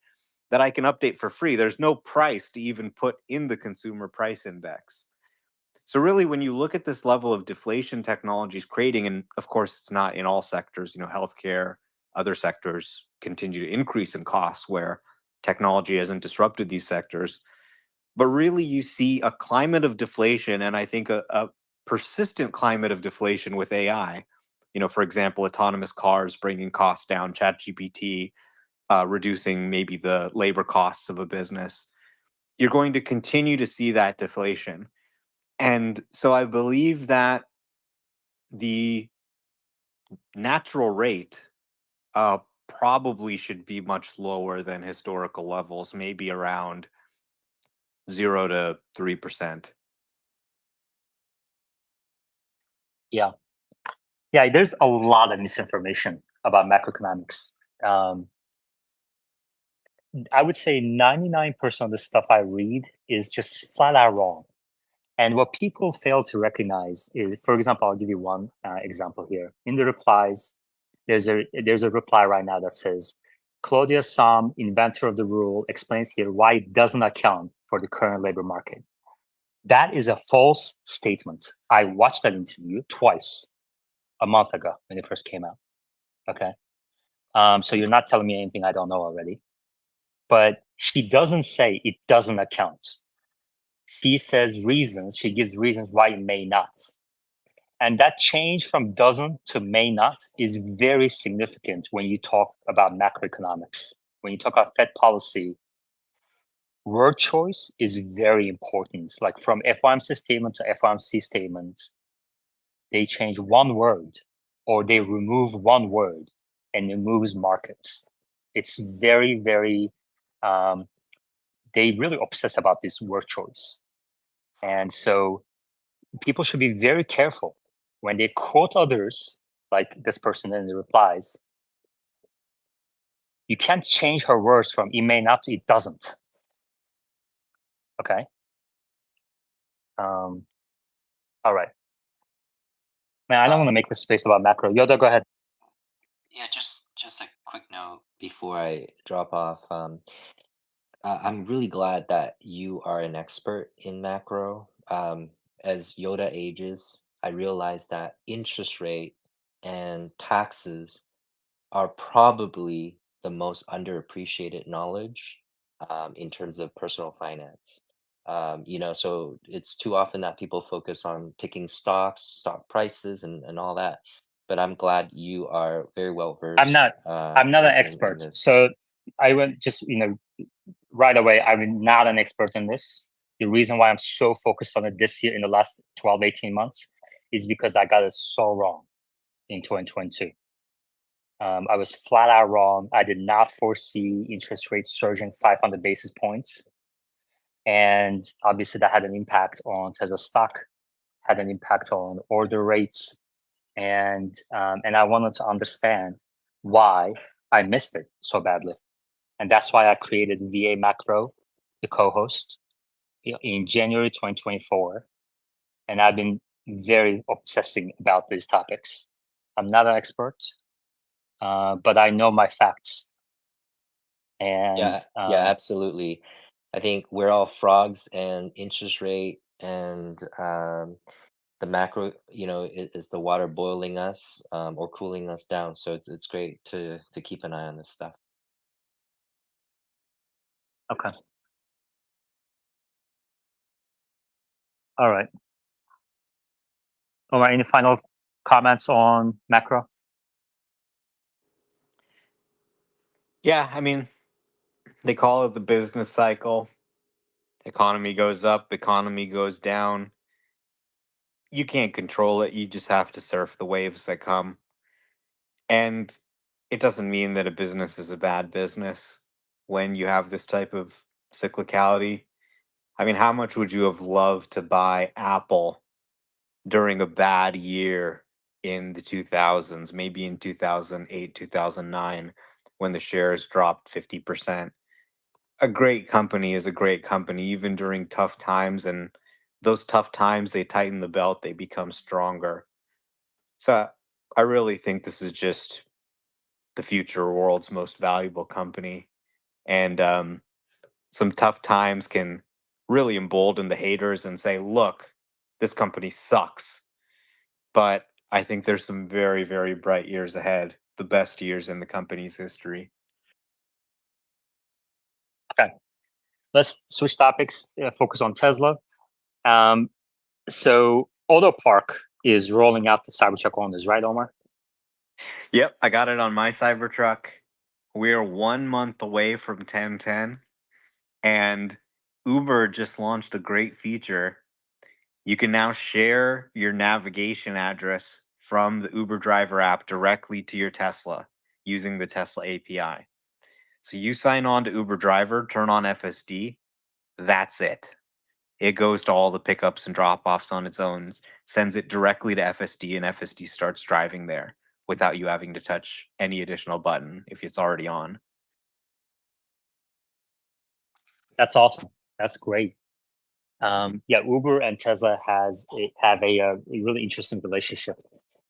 that I can update for free. There's no price to even put in the consumer price index. So really, when you look at this level of deflation technology is creating, and of course it's not in all sectors, healthcare, other sectors continue to increase in costs where technology hasn't disrupted these sectors. But really, you see a climate of deflation, and I think a persistent climate of deflation with AI. For example, autonomous cars bringing costs down, ChatGPT reducing maybe the labor costs of a business. You're going to continue to see that deflation. And so I believe that the natural rate probably should be much lower than historical levels, maybe around 0 to 3%. Yeah. Yeah, there's a lot of misinformation about macroeconomics. I would say 99% of the stuff I read is just flat out wrong. And what people fail to recognize is, for example, I'll give you one example here. In the replies, there's a reply right now that says, Claudia Sam, inventor of the rule, explains here why it doesn't account for the current labor market. That is a false statement. I watched that interview twice a month ago when it first came out. Okay. So you're not telling me anything I don't know already. But she doesn't say it doesn't account. she says reasons, she gives reasons why it may not. And that change from doesn't to may not is very significant when you talk about macroeconomics. When you talk about Fed policy, word choice is very important. Like from FOMC statement to FOMC statement, they change one word or they remove one word and it moves markets. It's very, very, they really obsess about this word choice. And so people should be very careful when they quote others, like this person in the replies. You can't change her words from it may not to it doesn't. Okay. All right. Man, I don't want to make this space about macro. Yoda, go ahead. Yeah, just a quick note before I drop off. I'm really glad that you are an expert in macro. As Yoda ages, I realize that interest rate and taxes are probably the most underappreciated knowledge in terms of personal finance. So it's too often that people focus on picking stocks, stock prices, and all that. But I'm glad you are very well versed. I'm not an in expert. this. So I went just, right away, I'm not an expert in this. The reason why I'm so focused on it this year in the last 12, 18 months is because I got it so wrong in 2022. I was flat out wrong. I did not foresee interest rates surging 500 basis points. And obviously that had an impact on Tesla stock, had an impact on order rates. And I wanted to understand why I missed it so badly. And that's why I created VA Macro, the co-host, in January 2024. And I've been very obsessing about these topics. I'm not an expert, but I know my facts. And Yeah, absolutely. I think we're all frogs, and interest rate and the macro, is the water boiling us or cooling us down. So it's great to keep an eye on this stuff. okay. All right. All right. Any final comments on macro? Yeah, I mean, they call it the business cycle. Economy goes up, economy goes down. You can't control it. You just have to surf the waves that come. And it doesn't mean that a business is a bad business when you have this type of cyclicality. I mean, how much would you have loved to buy Apple during a bad year in the 2000s, maybe in 2008, 2009, when the shares dropped 50%? A great company is a great company, even during tough times. And those tough times, they tighten the belt, they become stronger. So I really think this is just the future world's most valuable company. And some tough times can really embolden the haters and say, look, this company sucks. But I think there's some very, very bright years ahead, the best years in the company's history. Okay. Let's switch topics, focus on Tesla. So Auto Park is rolling out the Cybertruck owners, right, Omar? Yep, I got it on my Cybertruck. We're 1 month away from 1010, and Uber just launched a great feature. You can now share your navigation address from the Uber driver app directly to your Tesla using the Tesla API. So you sign on to Uber driver, turn on FSD, that's it. It goes to all the pickups and drop-offs on its own, sends it directly to FSD, and FSD starts driving there without you having to touch any additional button if it's already on. That's awesome. That's great. Yeah, Uber and Tesla have a really interesting relationship.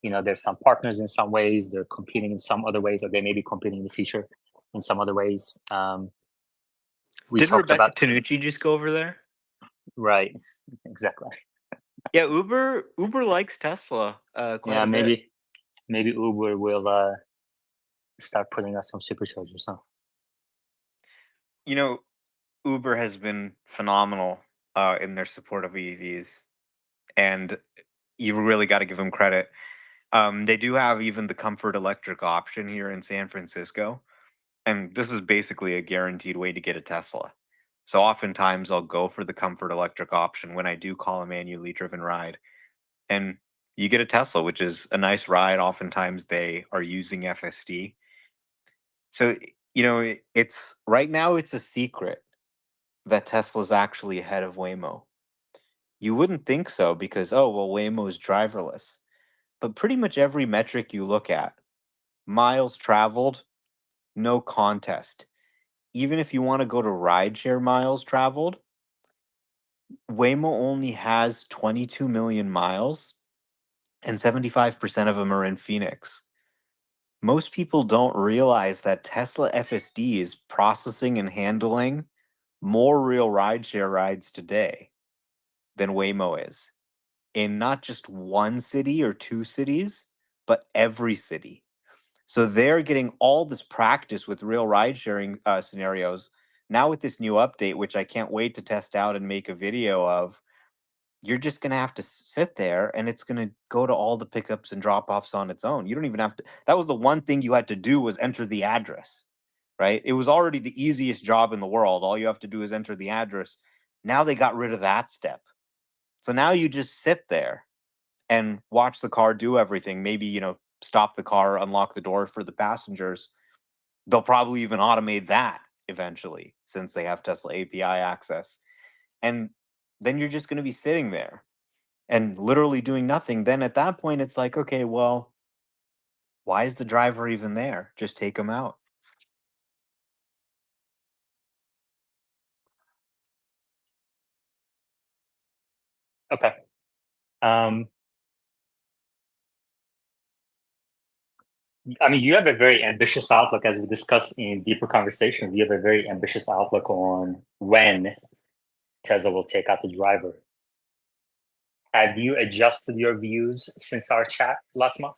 There's some partners in some ways, they're competing in some other ways, or they may be competing in the future in some other ways. We Didn't talked Rebecca about Tanucci just go over there? right, exactly. Yeah, Uber likes Tesla quite a bit. Maybe Uber will start putting us some superchargers. Huh? Uber has been phenomenal in their support of EVs, and you really got to give them credit. They do have even the Comfort Electric option here in San Francisco, and this is basically a guaranteed way to get a Tesla. So oftentimes I'll go for the Comfort Electric option when I do call a manually driven ride, and you get a Tesla, which is a nice ride. Oftentimes they are using FSD. So, it's right now it's a secret that Tesla's actually ahead of Waymo. You wouldn't think so because, oh, well, Waymo is driverless. But pretty much every metric you look at, miles traveled, no contest. Even if you want to go to rideshare miles traveled, Waymo only has 22 million miles, and 75% of them are in Phoenix. Most people don't realize that Tesla FSD is processing and handling more real rideshare rides today than Waymo is, in not just one city or two cities, but every city. So they're getting all this practice with real ride sharing scenarios. Now, with this new update, which I can't wait to test out and make a video of, you're just going to have to sit there and it's going to go to all the pickups and drop offs on its own. You don't even have to. That was the one thing you had to do, was enter the address, right? It was already the easiest job in the world. All you have to do is enter the address. Now they got rid of that step. So now you just sit there and watch the car do everything. Maybe, stop the car, unlock the door for the passengers. They'll probably even automate that eventually, since they have Tesla API access. And then you're just going to be sitting there and literally doing nothing. Then at that point, it's like, okay, well, why is the driver even there? Just take him out. Okay. I mean, you have a very ambitious outlook, as we discussed in deeper conversation. You have a very ambitious outlook on when Tesla will take out the driver. Have you adjusted your views since our chat last month?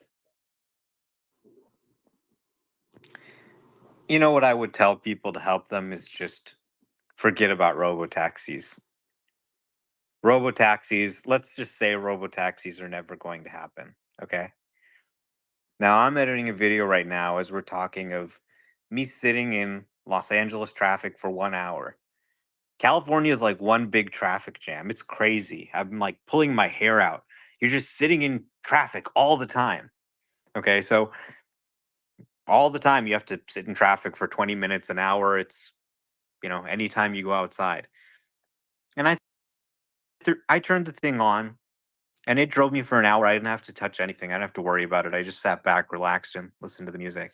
You know what I would tell people to help them is just forget about robotaxis. Robotaxis, let's just say robotaxis are never going to happen. Okay. Now I'm editing a video right now as we're talking of me sitting in Los Angeles traffic for 1 hour. California is like one big traffic jam. It's crazy. I'm like pulling my hair out. You're just sitting in traffic all the time. Okay. So all the time you have to sit in traffic for 20 minutes, an hour. It's, anytime you go outside. And I turned the thing on and it drove me for an hour. I didn't have to touch anything. I didn't have to worry about it. I just sat back, relaxed, and listened to the music.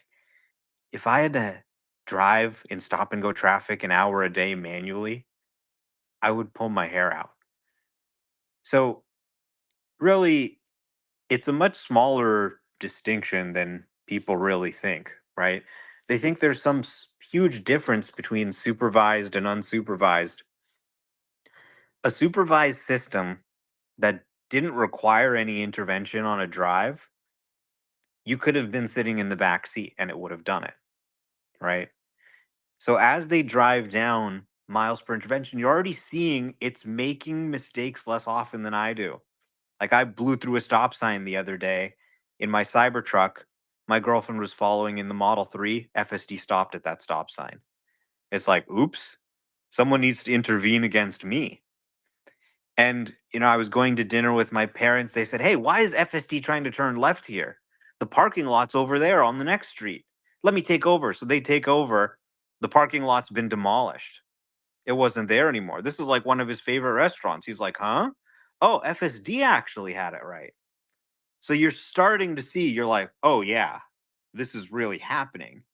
If I had to drive in stop and go traffic an hour a day manually, I would pull my hair out. So, really, it's a much smaller distinction than people really think, right? They think there's some huge difference between supervised and unsupervised. A supervised system that didn't require any intervention on a drive, you could have been sitting in the back seat and it would have done it, right? So as they drive down miles per intervention, you're already seeing it's making mistakes less often than I do. Like, I blew through a stop sign the other day in my Cybertruck. My girlfriend was following in the Model 3. FSD stopped at that stop sign. It's like, oops, someone needs to intervene against me. And, I was going to dinner with my parents. They said, hey, why is FSD trying to turn left here? The parking lot's over there on the next street. Let me take over. So they take over. The parking lot's been demolished. It wasn't there anymore. This is like one of his favorite restaurants. He's like, huh? Oh, FSD actually had it right. So you're starting to see, you're like, oh, yeah, this is really happening.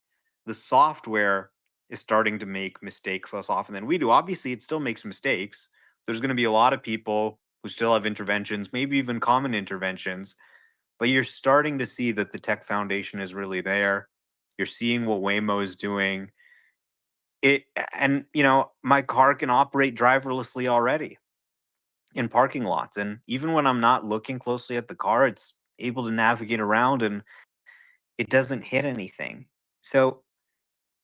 The software is starting to make mistakes less often than we do. Obviously, it still makes mistakes. There's going to be a lot of people who still have interventions, maybe even common interventions, but you're starting to see that the tech foundation is really there. You're seeing what Waymo is doing. And my car can operate driverlessly already in parking lots. And even when I'm not looking closely at the car, it's able to navigate around and it doesn't hit anything. So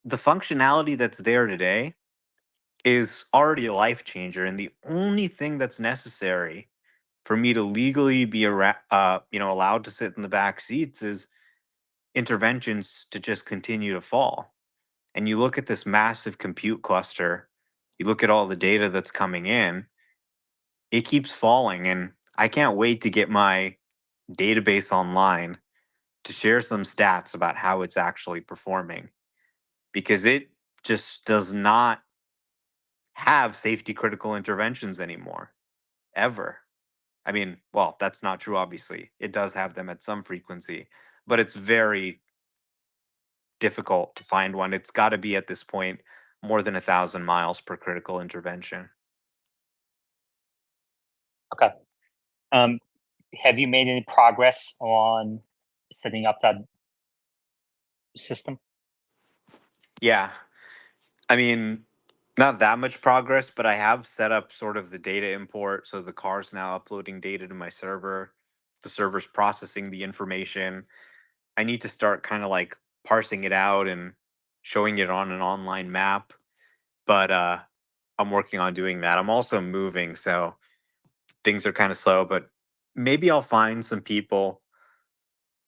the functionality that's there today is already a life changer, and the only thing that's necessary for me to legally be allowed to sit in the back seats is interventions to just continue to fall. And you look at this massive compute cluster, you look at all the data that's coming in, it keeps falling. And I can't wait to get my database online to share some stats about how it's actually performing, because it just does not have safety critical interventions anymore, ever. I mean, well, that's not true, obviously. It does have them at some frequency, but it's very difficult to find one. It's got to be at this point more than 1,000 miles per critical intervention. Okay. Have you made any progress on setting up that system? Yeah. I mean, not that much progress, but I have set up sort of the data import. So the car's now uploading data to my server. The server's processing the information. I need to start kind of like parsing it out and showing it on an online map. But I'm working on doing that. I'm also moving, so things are kind of slow, but maybe I'll find some people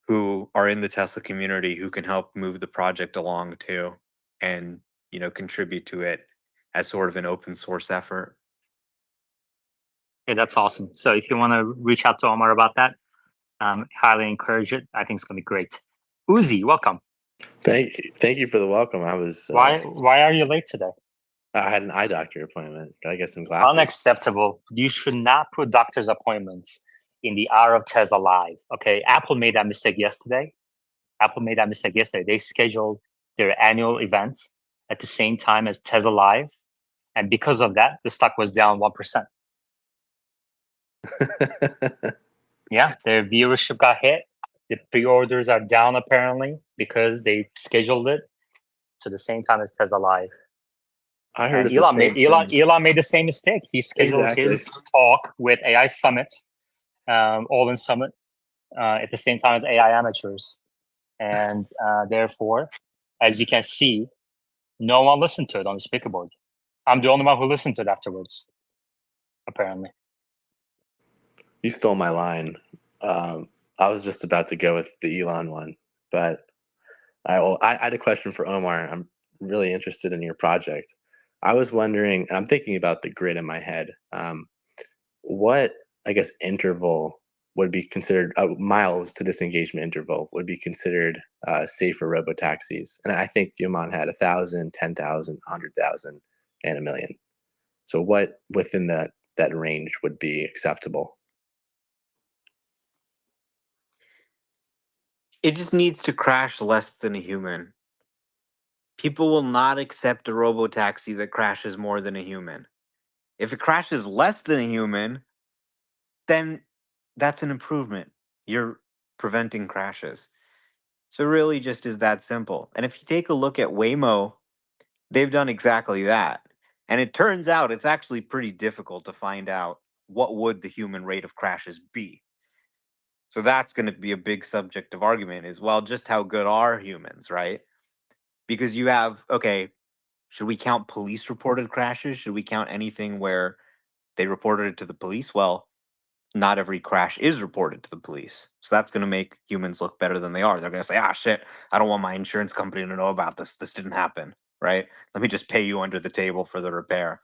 who are in the Tesla community who can help move the project along too, and contribute to it as sort of an open source effort. Yeah, that's awesome. So if you want to reach out to Omar about that, highly encourage it. I think it's going to be great. Uzi, welcome. Thank you for the welcome. I was why are you late today? I had an eye doctor appointment. Gotta get some glasses. Unacceptable. You should not put doctor's appointments in the hour of Tesla Live. Okay, Apple made that mistake yesterday. They scheduled their annual event at the same time as Tesla Live, and because of that, the stock was down 1%. Yeah, their viewership got hit. The pre-orders are down apparently because they scheduled it to the same time as Tesla Live. I heard and Elon made the same mistake. He scheduled his talk with AI Summit, All in Summit, at the same time as AI Amateurs, and therefore, as you can see, no one listened to it on the speaker board. I'm the only one who listened to it afterwards, apparently. You stole my line. I was just about to go with the Elon one, but I had a question for Omar. I'm really interested in your project. I was wondering, and I'm thinking about the grid in my head. What, I guess, interval would be considered, miles to disengagement interval would be considered safe for robotaxis? And I think Human had 1,000, 10,000, 100,000, and 1,000,000. So what within that range would be acceptable? It just needs to crash less than a human. People will not accept a robotaxi that crashes more than a human. If it crashes less than a human, then that's an improvement. You're preventing crashes. So really just is that simple. And if you take a look at Waymo, they've done exactly that. And it turns out it's actually pretty difficult to find out what would the human rate of crashes be. So that's going to be a big subject of argument is, well, just how good are humans, right? Because you have, okay, should we count police reported crashes? Should we count anything where they reported it to the police? Well, not every crash is reported to the police. So that's going to make humans look better than they are. They're going to say, ah, shit, I don't want my insurance company to know about this. This didn't happen, right? Let me just pay you under the table for the repair.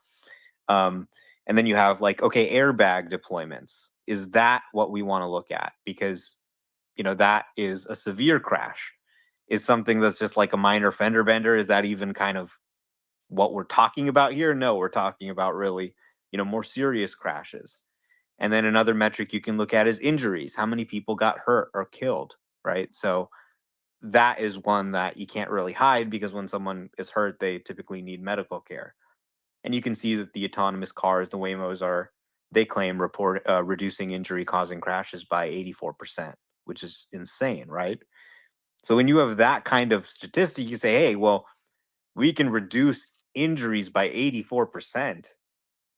And then you have like, okay, airbag deployments. Is that what we want to look at? Because, that is a severe crash. Is something that's just like a minor fender bender, is that even kind of what we're talking about here? No, we're talking about really, more serious crashes. And then another metric you can look at is injuries. How many people got hurt or killed, right? So that is one that you can't really hide, because when someone is hurt, they typically need medical care. And you can see that the autonomous cars, the Waymos, they claim reducing injury causing crashes by 84%, which is insane, right? So when you have that kind of statistic, you say, hey, well, we can reduce injuries by 84%.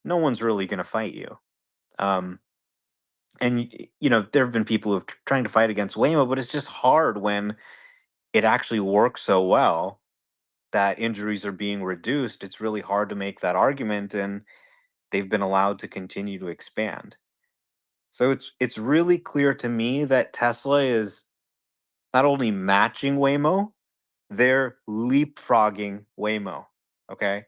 No one's really going to fight you. And there have been people who've trying to fight against Waymo, but it's just hard when it actually works so well that injuries are being reduced, it's really hard to make that argument, and they've been allowed to continue to expand. So it's really clear to me that Tesla is not only matching Waymo, they're leapfrogging Waymo. Okay.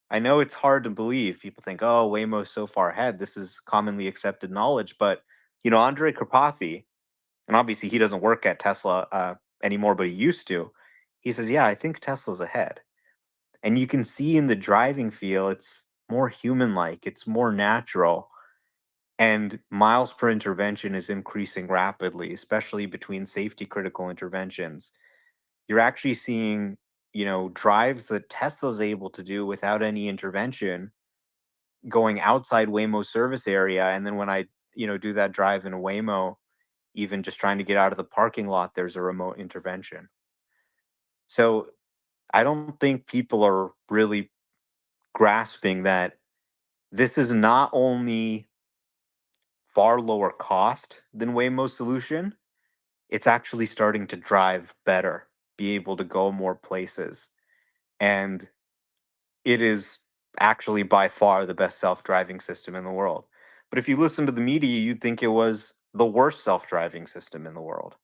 I know it's hard to believe. People think, oh, Waymo's so far ahead. This is commonly accepted knowledge. But, Andre Kropothy, and obviously he doesn't work at Tesla anymore, but he used to. He says, yeah, I think Tesla's ahead. And you can see in the driving feel, it's more human like, it's more natural. And miles per intervention is increasing rapidly, especially between safety critical interventions. You're actually seeing, drives that Tesla's able to do without any intervention going outside Waymo's service area. And then when I, do that drive in a Waymo, even just trying to get out of the parking lot, there's a remote intervention. So I don't think people are really grasping that this is not only far lower cost than Waymo's solution, it's actually starting to drive better, be able to go more places. And it is actually by far the best self-driving system in the world. But if you listen to the media, you'd think it was the worst self-driving system in the world.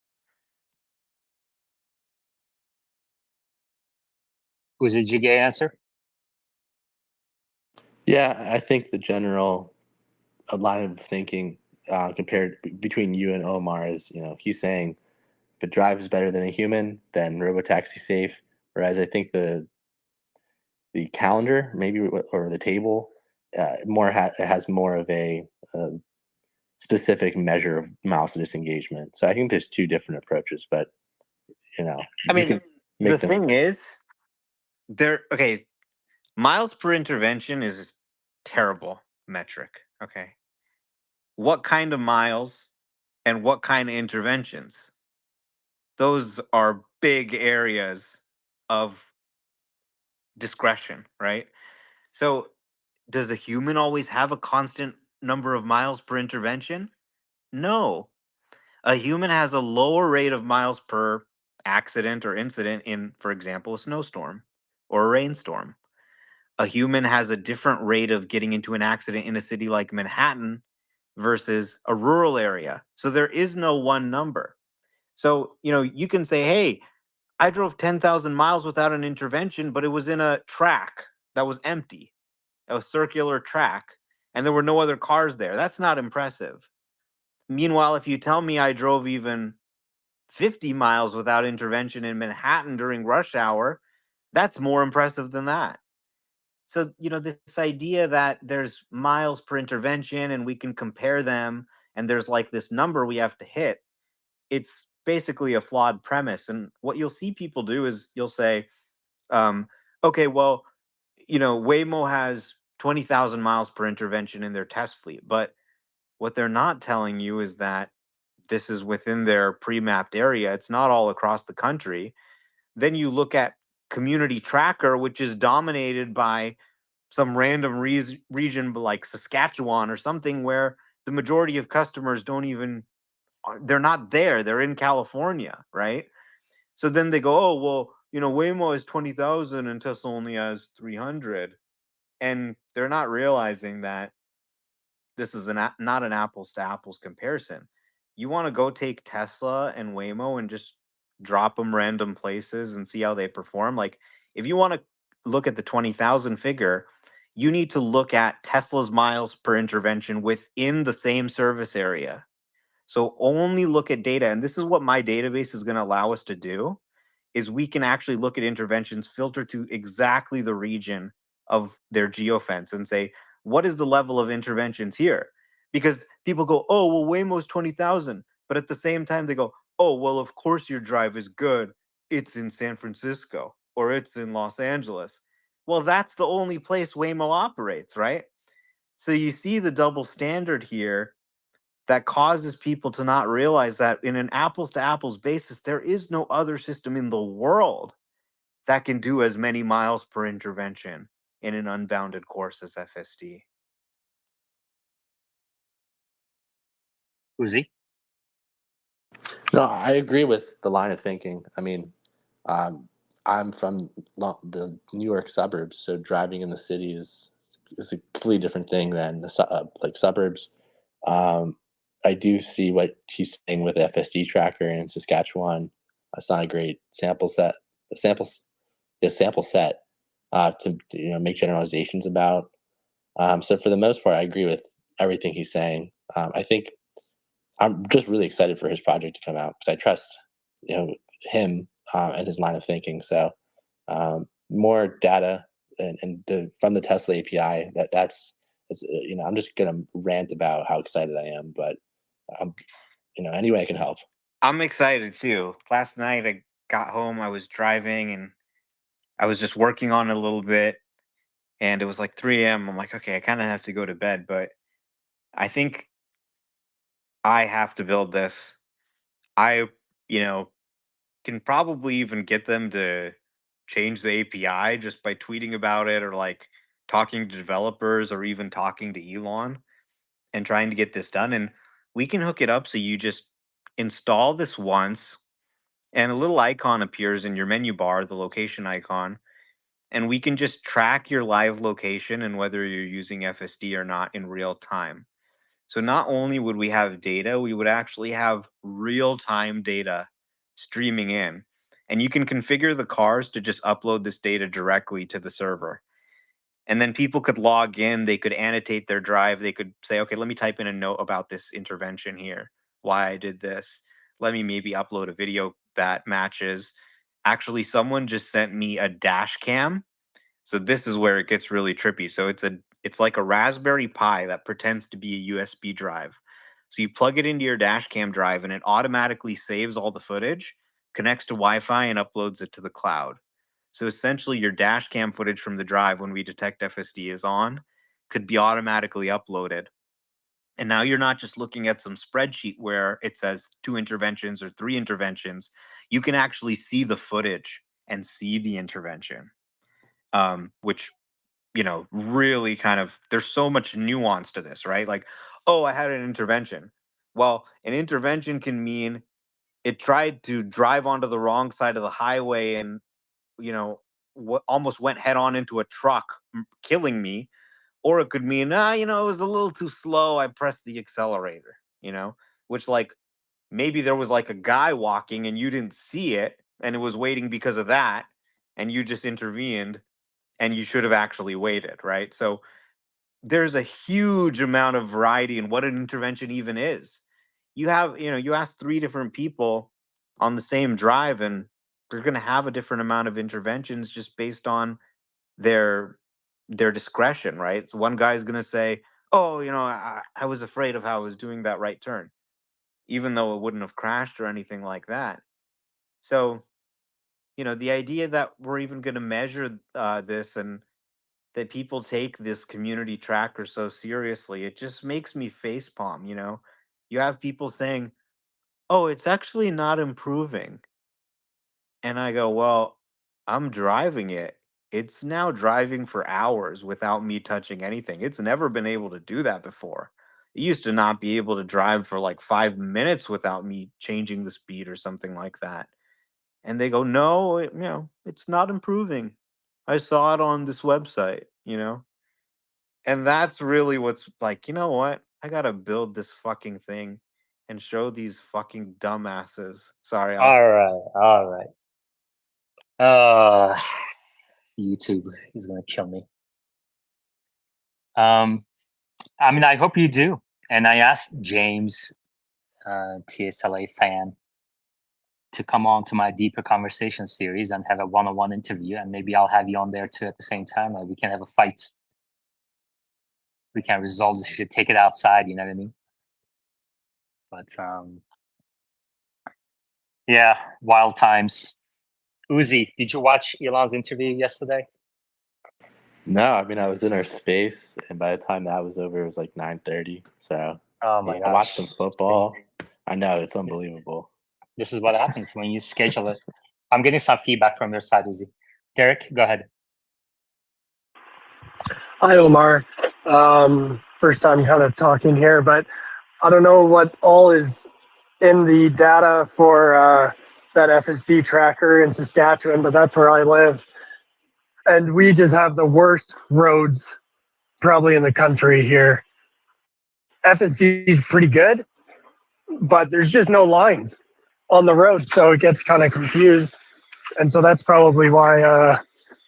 Did you get an answer? Yeah, I think the general line of thinking compared between you and Omar is, he's saying if it drives better than a human, then robotaxi safe. Whereas I think the calendar, maybe, or the table, it has more of a specific measure of miles to disengagement. So I think there's two different approaches, but I mean, can make the them. thing is, miles per intervention is a terrible metric. Okay. What kind of miles and what kind of interventions? Those are big areas of discretion, right? So, does a human always have a constant number of miles per intervention? No. A human has a lower rate of miles per accident or incident in, for example, a snowstorm or a rainstorm. A human has a different rate of getting into an accident in a city like Manhattan versus a rural area. So there is no one number. So, you can say, hey, I drove 10,000 miles without an intervention, but it was in a track that was empty, a circular track, and there were no other cars there. That's not impressive. Meanwhile, if you tell me I drove even 50 miles without intervention in Manhattan during rush hour, that's more impressive than that. So, this idea that there's miles per intervention and we can compare them and there's like this number we have to hit, it's basically a flawed premise. And what you'll see people do is you'll say, okay, well, Waymo has 20,000 miles per intervention in their test fleet. But what they're not telling you is that this is within their pre-mapped area. It's not all across the country. Then you look at Community Tracker, which is dominated by some random region like Saskatchewan or something where the majority of customers they're not there. They're in California, right? So then they go, oh, well, Waymo has 20,000 and Tesla only has 300. And they're not realizing that this is not an apples to apples comparison. You want to go take Tesla and Waymo and just drop them random places and see how they perform. Like, if you want to look at the 20,000 figure, you need to look at Tesla's miles per intervention within the same service area. So only look at data. And this is what my database is going to allow us to do, is we can actually look at interventions filtered to exactly the region of their geofence and say, what is the level of interventions here? Because people go, oh, well, Waymo's 20,000. But at the same time, they go, oh, well, of course your drive is good. It's in San Francisco or it's in Los Angeles. Well, that's the only place Waymo operates, right? So you see the double standard here that causes people to not realize that in an apples to apples basis, there is no other system in the world that can do as many miles per intervention in an unbounded course as FSD. Uzi? No, I agree with the line of thinking. I mean, I'm from the New York suburbs, so driving in the city is a completely different thing than the like suburbs. I do see what he's saying with FSD tracker in Saskatchewan. It's not a great sample set. The sample set to make generalizations about. So for the most part, I agree with everything he's saying. I think I'm just really excited for his project to come out because I trust him and his line of thinking. So more data and from the Tesla API. I'm just gonna rant about how excited I am, but any way I can help. I'm excited too. Last night I got home, I was driving and I was just working on it a little bit, and it was like 3 a.m. I'm like, okay, I kind of have to go to bed, but I think I have to build this. I, you know, can probably even get them to change the API just by tweeting about it or like talking to developers or even talking to Elon and trying to get this done. And we can hook it up so you just install this once and a little icon appears in your menu bar, the location icon, and we can just track your live location and whether you're using FSD or not in real time. So not only would we have data, we would actually have real-time data streaming in. And you can configure the cars to just upload this data directly to the server. And then people could log in, they could annotate their drive, they could say, okay, let me type in a note about this intervention here, why I did this. Let me maybe upload a video that matches. Actually, someone just sent me a dash cam. So this is where it gets really trippy. So it's like a Raspberry Pi that pretends to be a USB drive. So you plug it into your dash cam drive and it automatically saves all the footage, connects to Wi-Fi and uploads it to the cloud. So essentially your dash cam footage from the drive when we detect FSD is on could be automatically uploaded. And now you're not just looking at some spreadsheet where it says 2 interventions or 3 interventions. You can actually see the footage and see the intervention, which, really kind of, there's so much nuance to this, right? Like, oh, I had an intervention. Well, an intervention can mean it tried to drive onto the wrong side of the highway and, what almost went head on into a truck, killing me. Or it could mean, it was a little too slow. I pressed the accelerator, which, like, maybe there was like a guy walking and you didn't see it and it was waiting because of that. And you just intervened and you should have actually waited, right? So there's a huge amount of variety in what an intervention even is. You ask 3 different people on the same drive and they're going to have a different amount of interventions just based on their discretion, right? So one guy's going to say, oh, I was afraid of how I was doing that right turn, even though it wouldn't have crashed or anything like that. So, the idea that we're even going to measure this and that people take this community tracker so seriously, it just makes me facepalm. You have people saying, oh, it's actually not improving. And I go, well, I'm driving it. It's now driving for hours without me touching anything. It's never been able to do that before. It used to not be able to drive for like 5 minutes without me changing the speed or something like that. And they go, no, it's not improving. I saw it on this website. And that's really what's like, you know what? I gotta build this fucking thing and show these fucking dumbasses. Sorry, Austin. All right. YouTube is gonna kill me. I hope you do. And I asked James, TSLA fan, to come on to my Deeper Conversation series and have a one-on-one interview, and maybe I'll have you on there too at the same time, and we can have a fight. We can resolve this shit, take it outside, you know what I mean? But yeah, wild times. Uzi, did you watch Elon's interview yesterday? No, I mean I was in our space, and by the time that was over, it was like 9:30. So Oh my I watched gosh. some football. I know it's unbelievable. This is what happens when you schedule it. I'm getting some feedback from your side, Uzi. Derek, go ahead. Hi, Omar. First time kind of talking here, but I don't know what all is in the data for that FSD tracker in Saskatchewan, but that's where I live. And we just have the worst roads probably in the country here. FSD is pretty good, but there's just no lines on the road, so it gets kind of confused. And so that's probably why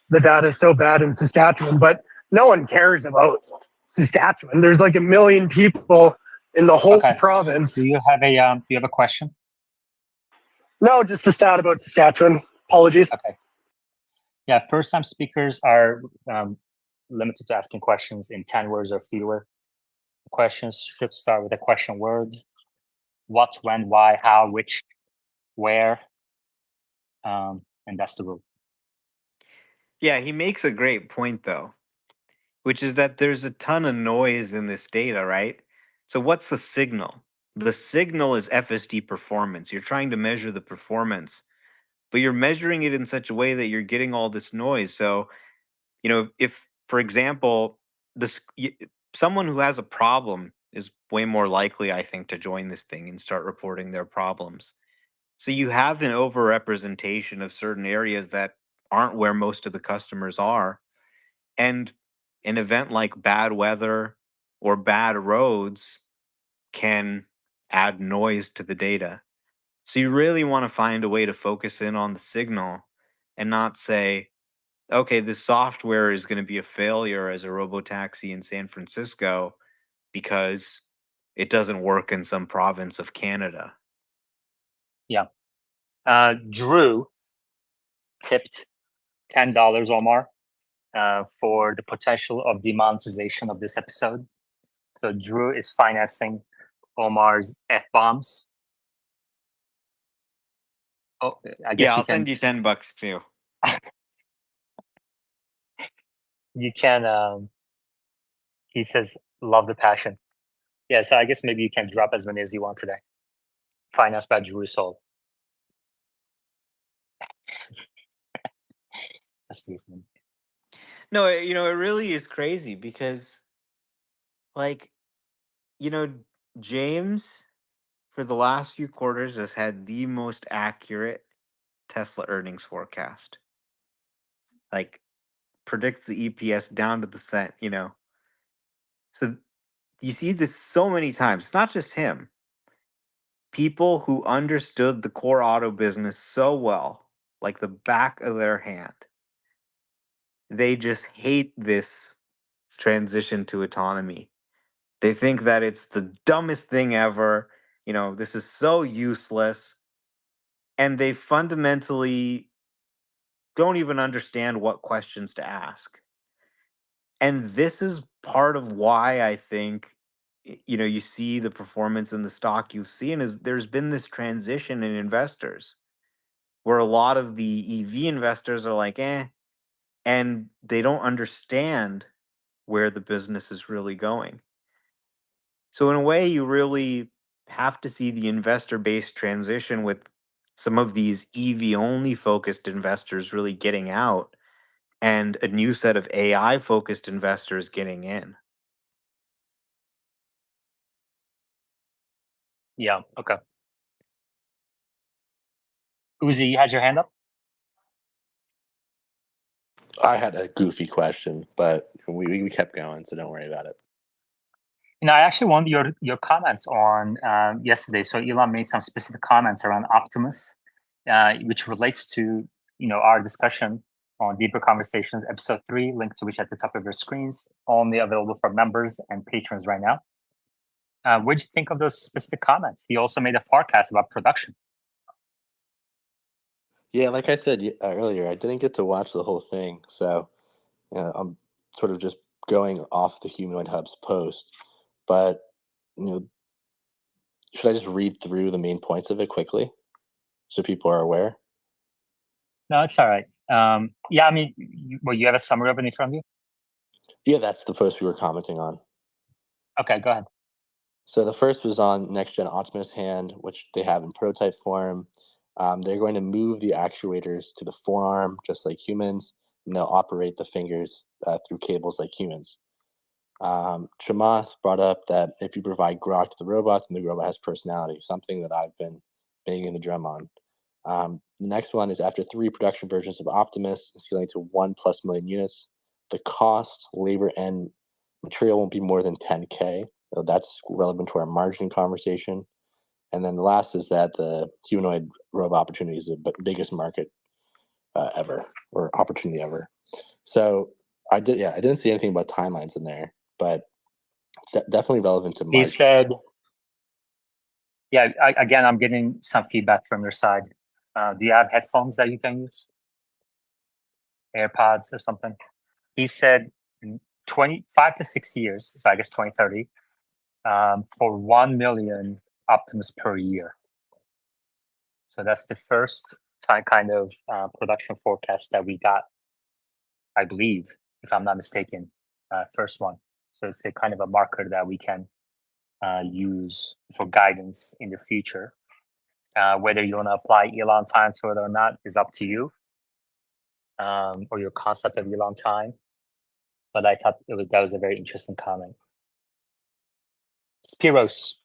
the data is so bad in Saskatchewan. But no one cares about Saskatchewan. There's like 1 million people in the whole province. Do you have a question? No, just a stat about Saskatchewan. Apologies. Okay. Yeah, first-time speakers are limited to asking questions in 10 words or fewer. Questions should start with a question word. What, when, why, how, which, where, and that's the rule. Yeah, he makes a great point though, which is that there's a ton of noise in this data, right? So what's the signal? The signal is FSD performance. You're trying to measure the performance, but you're measuring it in such a way that you're getting all this noise. So, if for example, someone who has a problem is way more likely, I think, to join this thing and start reporting their problems. So you have an overrepresentation of certain areas that aren't where most of the customers are. And an event like bad weather or bad roads can add noise to the data. So you really want to find a way to focus in on the signal and not say, okay, this software is going to be a failure as a robotaxi in San Francisco because it doesn't work in some province of Canada. Yeah. Drew tipped $10, Omar, for the potential of demonetization of this episode. So Drew is financing Omar's F-bombs. Oh, I guess I'll send you $10 too. You can, he says, love the passion. Yeah, so I guess maybe you can drop as many as you want today. Financed by Drew Soul. That's beautiful. No, it really is crazy because, James, for the last few quarters, has had the most accurate Tesla earnings forecast. Predicts the EPS down to the cent, So you see this so many times. It's not just him. People who understood the core auto business so well, like the back of their hand, they just hate this transition to autonomy. They think that it's the dumbest thing ever. This is so useless. And they fundamentally don't even understand what questions to ask. And this is part of why I think, you see the performance in the stock you've seen is there's been this transition in investors where a lot of the EV investors are like, and they don't understand where the business is really going. So in a way, you really have to see the investor-based transition with some of these EV-only focused investors really getting out and a new set of AI-focused investors getting in. Yeah, okay. Uzi, you had your hand up? I had a goofy question, but we kept going, so don't worry about it. I actually wanted your comments on yesterday. So Elon made some specific comments around Optimus, which relates to our discussion on Deeper Conversations, episode 3, link to which at the top of your screens, only available for members and patrons right now. What did you think of those specific comments? He also made a forecast about production. Yeah, like I said earlier, I didn't get to watch the whole thing, so I'm sort of just going off the Humanoid Hub's post. But should I just read through the main points of it quickly so people are aware? No, it's all right. Yeah, I mean, you have a summary of it in front of you? Yeah, that's the post we were commenting on. Okay, go ahead. So the first was on next-gen Optimus hand, which they have in prototype form. They're going to move the actuators to the forearm, just like humans, and they'll operate the fingers through cables like humans. Chamath brought up that if you provide grok to the robot, then the robot has personality, something that I've been banging the drum on. The next one is after 3 production versions of Optimus, scaling to 1+ million units. The cost, labor, and material won't be more than 10K. So that's relevant to our margin conversation. And then the last is that the humanoid robot opportunity is the biggest market ever, or opportunity ever. So I didn't see anything about timelines in there, but it's definitely relevant to margin. He said, yeah, again, I'm getting some feedback from your side. Do you have headphones that you can use? AirPods or something? He said 5 to 6 years, so I guess 2030, for 1 million Optimus per year. So that's the first time kind of production forecast that we got, I believe, if I'm not mistaken, first one. So it's a kind of a marker that we can use for guidance in the future. Whether you want to apply Elon time to it or not is up to you, or your concept of Elon time. But I thought that was a very interesting comment. Spiros.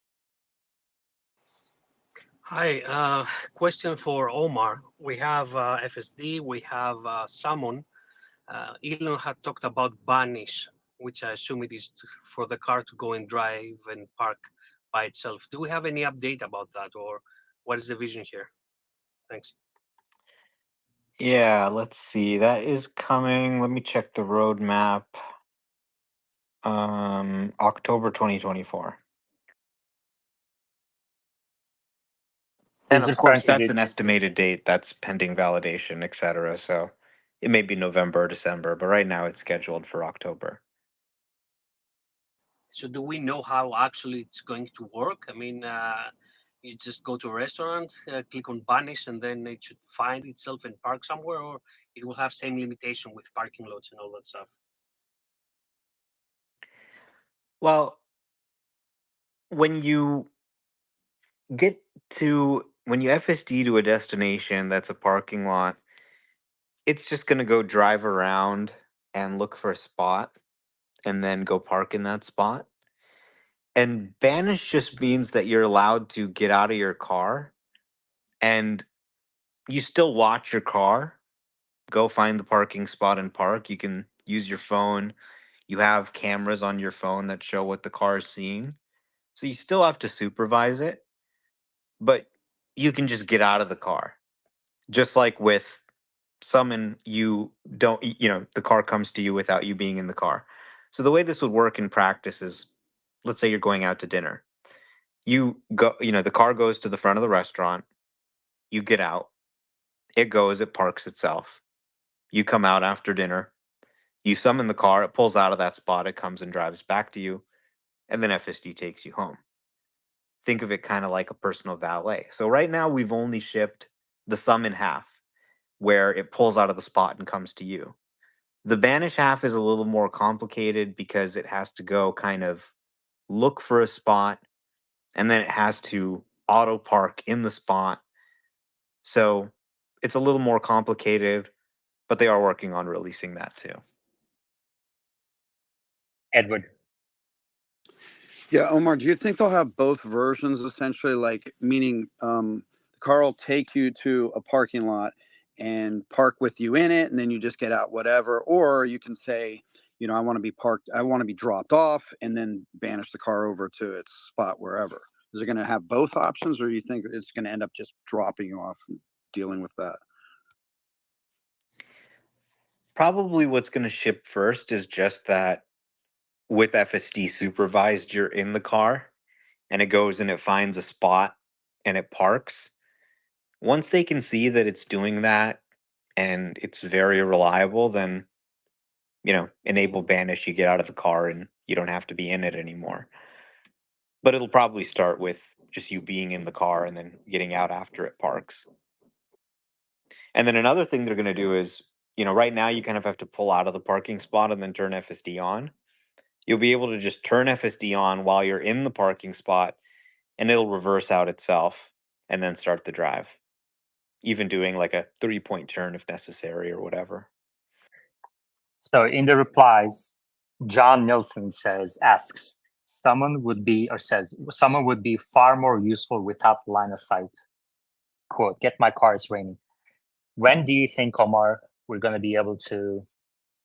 Hi, question for Omar. We have FSD, we have Salmon. Elon had talked about Banish, which I assume it is for the car to go and drive and park by itself. Do we have any update about that, or what is the vision here? Thanks. Yeah, let's see. That is coming. Let me check the roadmap. October 2024. And He's of referring course, to that's the an estimated date. That's pending validation, etc. So it may be November or December, but right now it's scheduled for October. So do we know how actually it's going to work? I mean, you just go to a restaurant, click on Banish, and then it should find itself and park somewhere, or it will have same limitation with parking lots and all that stuff? Well, when you FSD to a destination that's a parking lot, it's just going to go drive around and look for a spot and then go park in that spot. And banish just means that you're allowed to get out of your car and you still watch your car, go find the parking spot and park. You can use your phone. You have cameras on your phone that show what the car is seeing. So you still have to supervise it, but you can just get out of the car. Just like with Summon, you don't, the car comes to you without you being in the car. So the way this would work in practice is, let's say you're going out to dinner. You go, the car goes to the front of the restaurant. You get out. It parks itself. You come out after dinner. You summon the car. It pulls out of that spot. It comes and drives back to you. And then FSD takes you home. Think of it kind of like a personal valet. So right now we've only shipped the summon half, where it pulls out of the spot and comes to you. The banish half is a little more complicated because it has to go kind of look for a spot, and then it has to auto park in the spot. So it's a little more complicated, but they are working on releasing that too. Edward. Yeah, Omar, do you think they'll have both versions essentially, like meaning the car will take you to a parking lot and park with you in it, and then you just get out whatever, or you can say, I want to be parked, I want to be dropped off, and then banish the car over to its spot wherever. Is it going to have both options, or do you think it's going to end up just dropping you off and dealing with that? Probably what's going to ship first is just that with FSD supervised, you're in the car and it goes and it finds a spot and it parks. Once they can see that it's doing that and it's very reliable, then, enable banish, you get out of the car and you don't have to be in it anymore. But it'll probably start with just you being in the car and then getting out after it parks. And then another thing they're going to do is, right now you kind of have to pull out of the parking spot and then turn FSD on. You'll be able to just turn FSD on while you're in the parking spot and it'll reverse out itself and then start the drive. Even doing like a 3-point turn if necessary or whatever. So in the replies, John Nilsson asks, someone would be far more useful without line of sight. quote, "Get my car, it's raining." When do you think, Omar, we're going to be able to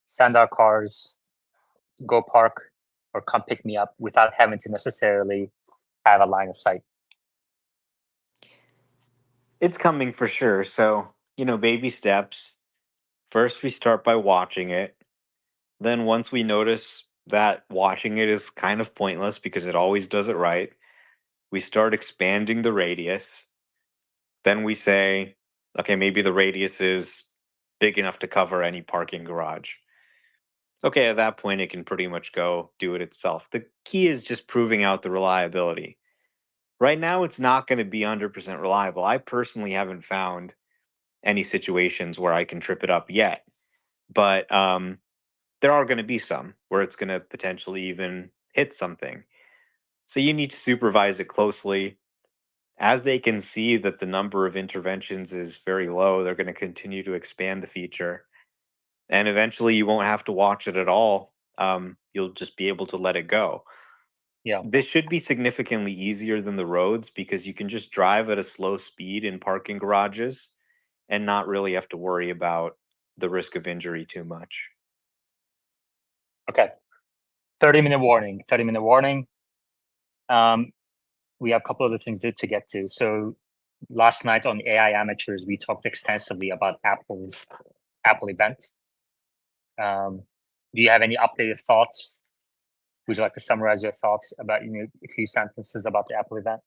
send our cars, go park, or come pick me up without having to necessarily have a line of sight? It's coming for sure. So, baby steps. First, we start by watching it. Then, once we notice that watching it is kind of pointless because it always does it right, we start expanding the radius. Then we say, okay, maybe the radius is big enough to cover any parking garage. Okay, at that point, it can pretty much go do it itself. The key is just proving out the reliability. Right now, it's not going to be 100% reliable. I personally haven't found any situations where I can trip it up yet, but there are going to be some where it's going to potentially even hit something. So you need to supervise it closely. As they can see that the number of interventions is very low, they're going to continue to expand the feature. And eventually you won't have to watch it at all. You'll just be able to let it go. Yeah. This should be significantly easier than the roads because you can just drive at a slow speed in parking garages and not really have to worry about the risk of injury too much. Okay. 30-minute warning. 30-minute warning. We have a couple other things to get to. So last night on AI Amateurs, we talked extensively about Apple's Apple event. Do you have any updated thoughts? Would you like to summarize your thoughts about, a few sentences about the Apple event?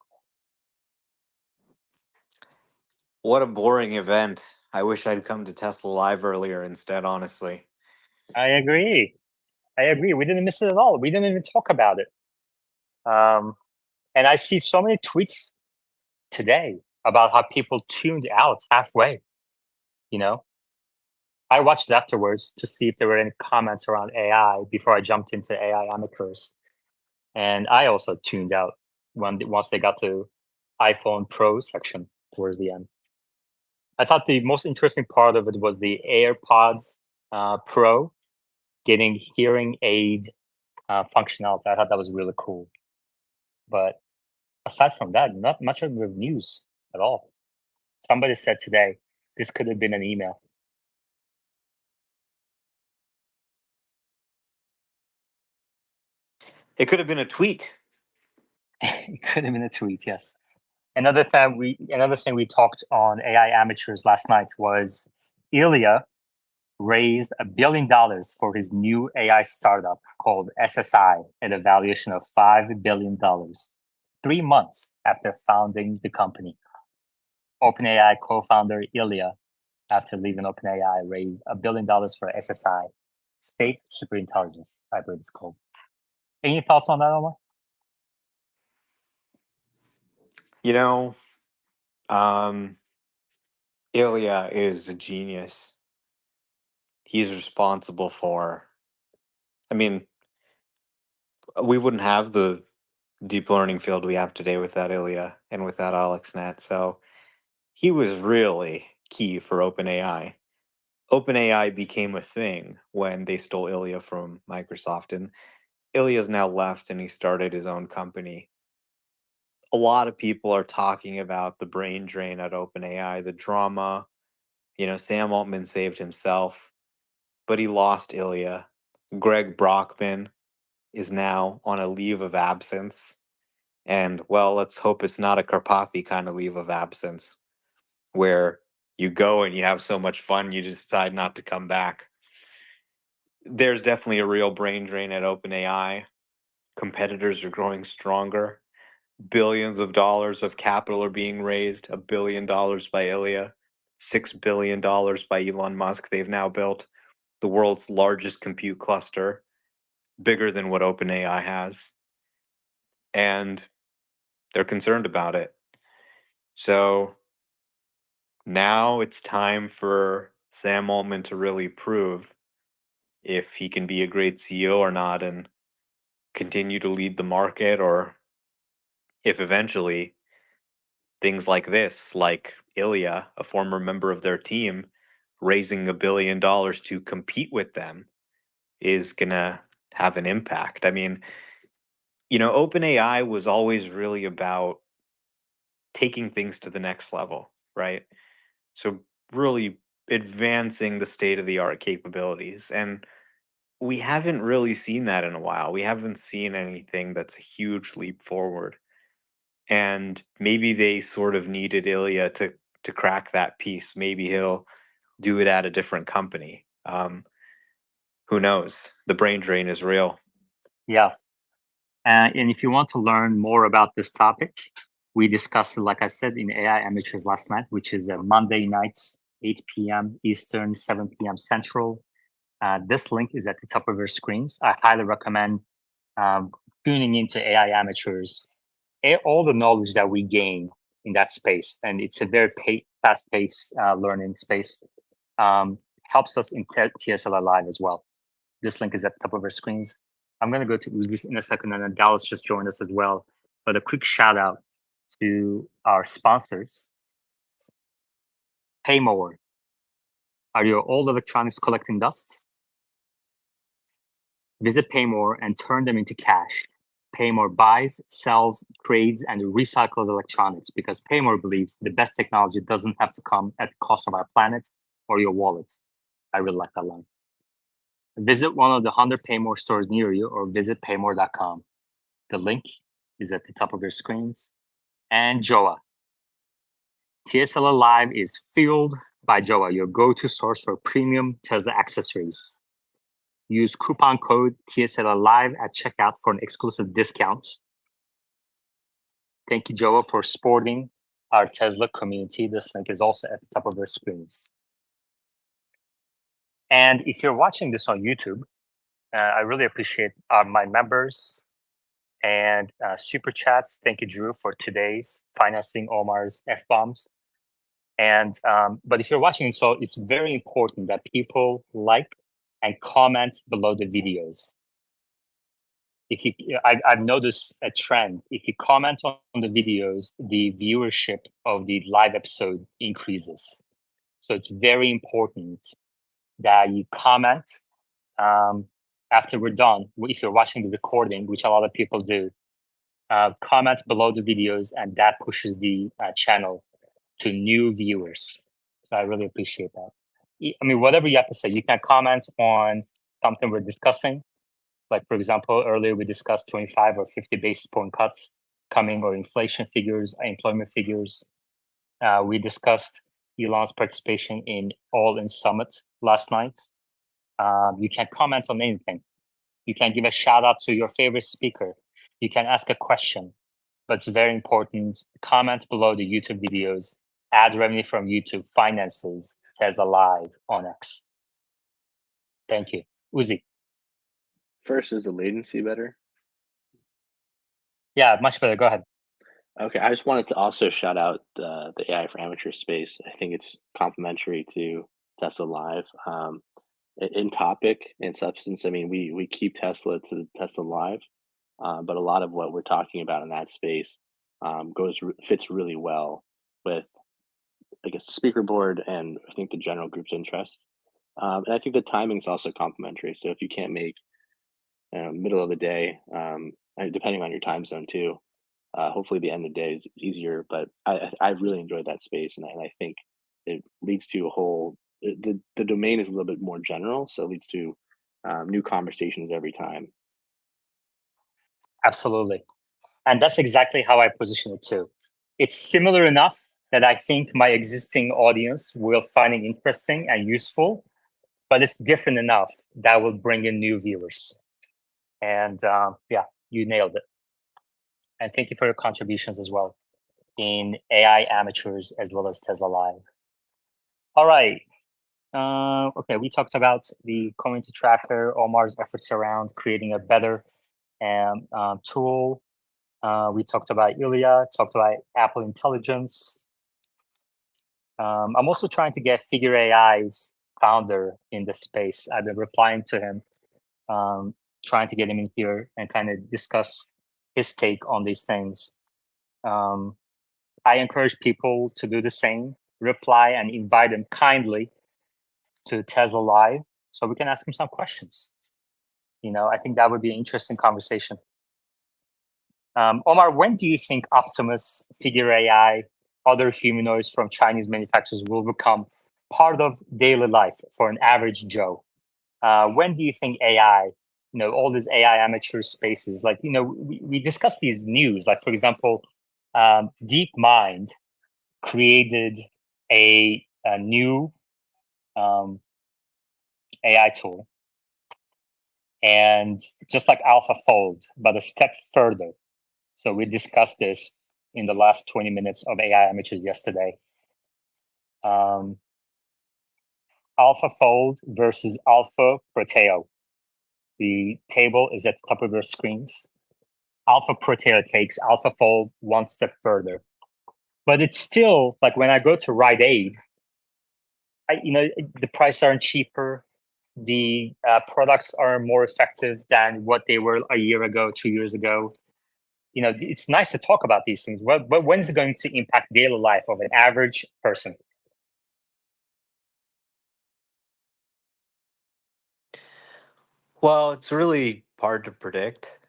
What a boring event. I wish I'd come to Tesla Live earlier instead, honestly. I agree. We didn't miss it at all. We didn't even talk about it. And I see so many tweets today about how people tuned out halfway. I watched it afterwards to see if there were any comments around AI before I jumped into AI Amateurs. And I also tuned out once they got to iPhone Pro section towards the end. I thought the most interesting part of it was the AirPods Pro getting hearing aid functionality. I thought that was really cool. But aside from that, not much of the news at all. Somebody said today this could have been an email. It could have been a tweet. It could have been a tweet, yes. Another thing we talked on AI Amateurs last night was Ilya raised $1 billion for his new AI startup called SSI at a valuation of $5 billion, 3 months after founding the company. OpenAI co-founder Ilya, after leaving OpenAI, raised $1 billion for SSI, State Superintelligence, I believe it's called. Any thoughts on that, Omar? Ilya is a genius. He's responsible for, we wouldn't have the deep learning field we have today without Ilya and without AlexNet. So he was really key for OpenAI. OpenAI became a thing when they stole Ilya from Microsoft, and Ilya's now left and he started his own company. A lot of people are talking about the brain drain at OpenAI, the drama. Sam Altman saved himself, but he lost Ilya. Greg Brockman is now on a leave of absence. And, well, let's hope it's not a Karpathy kind of leave of absence where you go and you have so much fun you decide not to come back. There's definitely a real brain drain at OpenAI. Competitors are growing stronger. Billions of dollars of capital are being raised. $1 billion by Ilya, $6 billion by Elon Musk. They've now built the world's largest compute cluster, bigger than what OpenAI has. And they're concerned about it. So now it's time for Sam Altman to really prove if he can be a great CEO or not and continue to lead the market, or if eventually things like this, like Ilya, a former member of their team, raising $1 billion to compete with them, is going to have an impact. OpenAI was always really about taking things to the next level. right? So really advancing the state of the art capabilities. And we haven't really seen that in a while. We haven't seen anything that's a huge leap forward. And maybe they sort of needed Ilya to crack that piece. Maybe he'll do it at a different company. Who knows? The brain drain is real. Yeah. And if you want to learn more about this topic, we discussed it, like I said, in AI Amateurs last night, which is Monday nights, 8 p.m. Eastern, 7 p.m. Central. This link is at the top of your screens. I highly recommend tuning into AI Amateurs, all the knowledge that we gain in that space. And it's a very fast-paced learning space. Helps us in TSLA Live as well. This link is at the top of our screens. I'm going to go to this in a second, and then Dallas just joined us as well. But a quick shout out to our sponsors. Paymore. Are your old electronics collecting dust? Visit Paymore and turn them into cash. Paymore buys, sells, trades, and recycles electronics because Paymore believes the best technology doesn't have to come at the cost of our planet or your wallets. I really like that line. Visit one of the 100 Paymore stores near you or visit paymore.com. The link is at the top of your screens. And Joa. TSLA Live is fueled by Joa, your go-to source for premium Tesla accessories. Use coupon code TSLA Live at checkout for an exclusive discount. Thank you, Joa, for supporting our Tesla community. This link is also at the top of your screens. And if you're watching this on YouTube, I really appreciate my members and super chats. Thank you, Drew, for today's financing Omar's F-bombs. And but if you're watching, so it's very important that people like and comment below the videos. If you, I've noticed a trend. If you comment on the videos, the viewership of the live episode increases. So it's very important that you comment after we're done. If you're watching the recording, which a lot of people do, comment below the videos, and that pushes the channel to new viewers. So I really appreciate that. I mean, whatever you have to say, you can comment on something we're discussing. Like, for example, earlier we discussed 25 or 50 basis point cuts coming, or inflation figures, employment figures. We discussed Elon's participation in All-In Summit last night. You can comment on anything. You can give a shout out to your favorite speaker. You can ask a question, but it's very important. Comment below the YouTube videos. Ad revenue from YouTube finances Tesla Live on X. Thank you. Uzi. First, is the latency better? Yeah, much better. Go ahead. Okay, I just wanted to also shout out the AI for Amateur space. I think it's complementary to Tesla Live. In topic and substance, I mean, we keep Tesla to Tesla Live, but a lot of what we're talking about in that space fits really well with, I guess, the speaker board and I think the general group's interest. And I think the timing is also complementary. So if you can't make middle of the day, depending on your time zone too, hopefully the end of the day is easier. But I really enjoyed that space, and I think it leads to a whole. The domain is a little bit more general, so it leads to new conversations every time. Absolutely. And that's exactly how I position it too. It's similar enough that I think my existing audience will find it interesting and useful, but it's different enough that will bring in new viewers. And yeah, you nailed it. And thank you for your contributions as well in AI Amateurs as well as Tesla Live. All right. Okay, we talked about the community tracker, Omar's efforts around creating a better tool. We talked about Ilya, talked about Apple Intelligence. I'm also trying to get Figure AI's founder in the space. I've been replying to him, trying to get him in here and kind of discuss his take on these things. I encourage people to do the same, reply and invite them kindly to Tesla Live so we can ask him some questions. You know, I think that would be an interesting conversation. Omar, when do you think Optimus, Figure AI, other humanoids from Chinese manufacturers will become part of daily life for an average Joe? When do you think AI, all these AI amateur spaces, like, we discussed these news, like, for example, DeepMind created a new AI tool, and just like AlphaFold, but a step further. So we discussed this in the last 20 minutes of AI amateurs yesterday. AlphaFold versus Alpha Proteo. The table is at the top of your screens. Alpha Proteo takes AlphaFold one step further. But it's still, like, when I go to Rite Aid, the prices aren't cheaper. The products are more effective than what they were a year ago, 2 years ago. It's nice to talk about these things, but when is it going to impact daily life of an average person? Well, it's really hard to predict.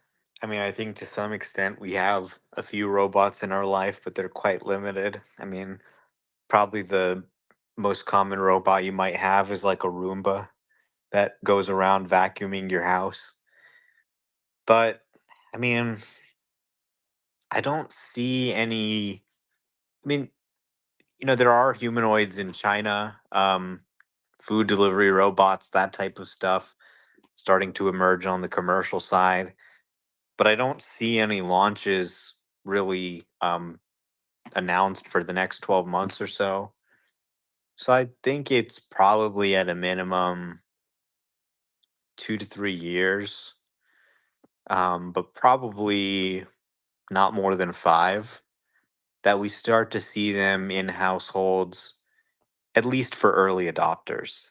I mean, I think to some extent we have a few robots in our life, but they're quite limited. I mean, probably the most common robot you might have is like a Roomba that goes around vacuuming your house. But I mean, I don't see any. I mean, there are humanoids in China, food delivery robots, that type of stuff starting to emerge on the commercial side. But I don't see any launches really announced for the next 12 months or so. So I think it's probably at a minimum 2 to 3 years, but probably not more than 5 that we start to see them in households, at least for early adopters.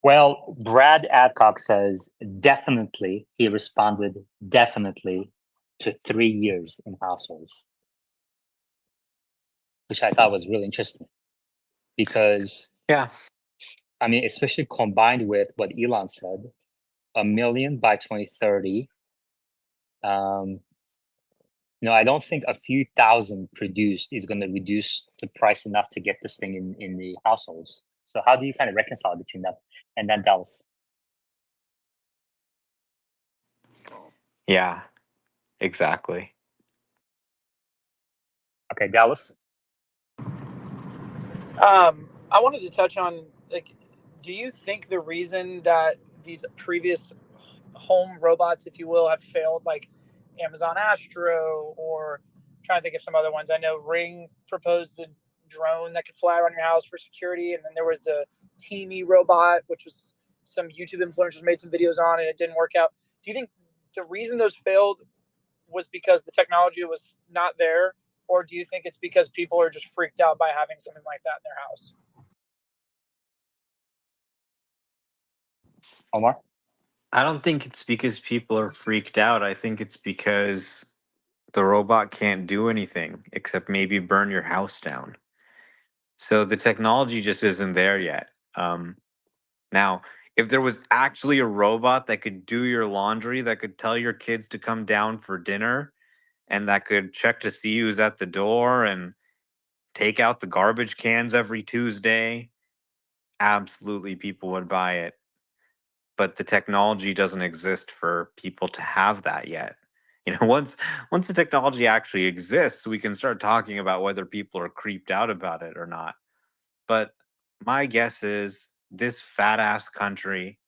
Well, Brad Adcock says definitely, he responded definitely to 3 years in households, which I thought was really interesting because, Yeah. I mean, especially combined with what Elon said, 1 million by 2030. I don't think a few thousand produced is going to reduce the price enough to get this thing in the households. So how do you kind of reconcile between that? And then Dallas. Yeah, exactly. Okay, Dallas. I wanted to touch on, like, do you think the reason that these previous home robots, if you will, have failed, like Amazon Astro, or I'm trying to think of some other ones? I know Ring proposed a drone that could fly around your house for security, and then there was the Teamy robot, which was some YouTube influencers made some videos on, and it didn't work out. Do you think the reason those failed was because the technology was not there, or do you think it's because people are just freaked out by having something like that in their house? Omar? I don't think it's because people are freaked out. I think it's because the robot can't do anything except maybe burn your house down. So the technology just isn't there yet. Now, if there was actually a robot that could do your laundry, that could tell your kids to come down for dinner, and that could check to see who's at the door and take out the garbage cans every Tuesday, absolutely people would buy it. But the technology doesn't exist for people to have that yet. Once the technology actually exists, we can start talking about whether people are creeped out about it or not. But my guess is this fat ass country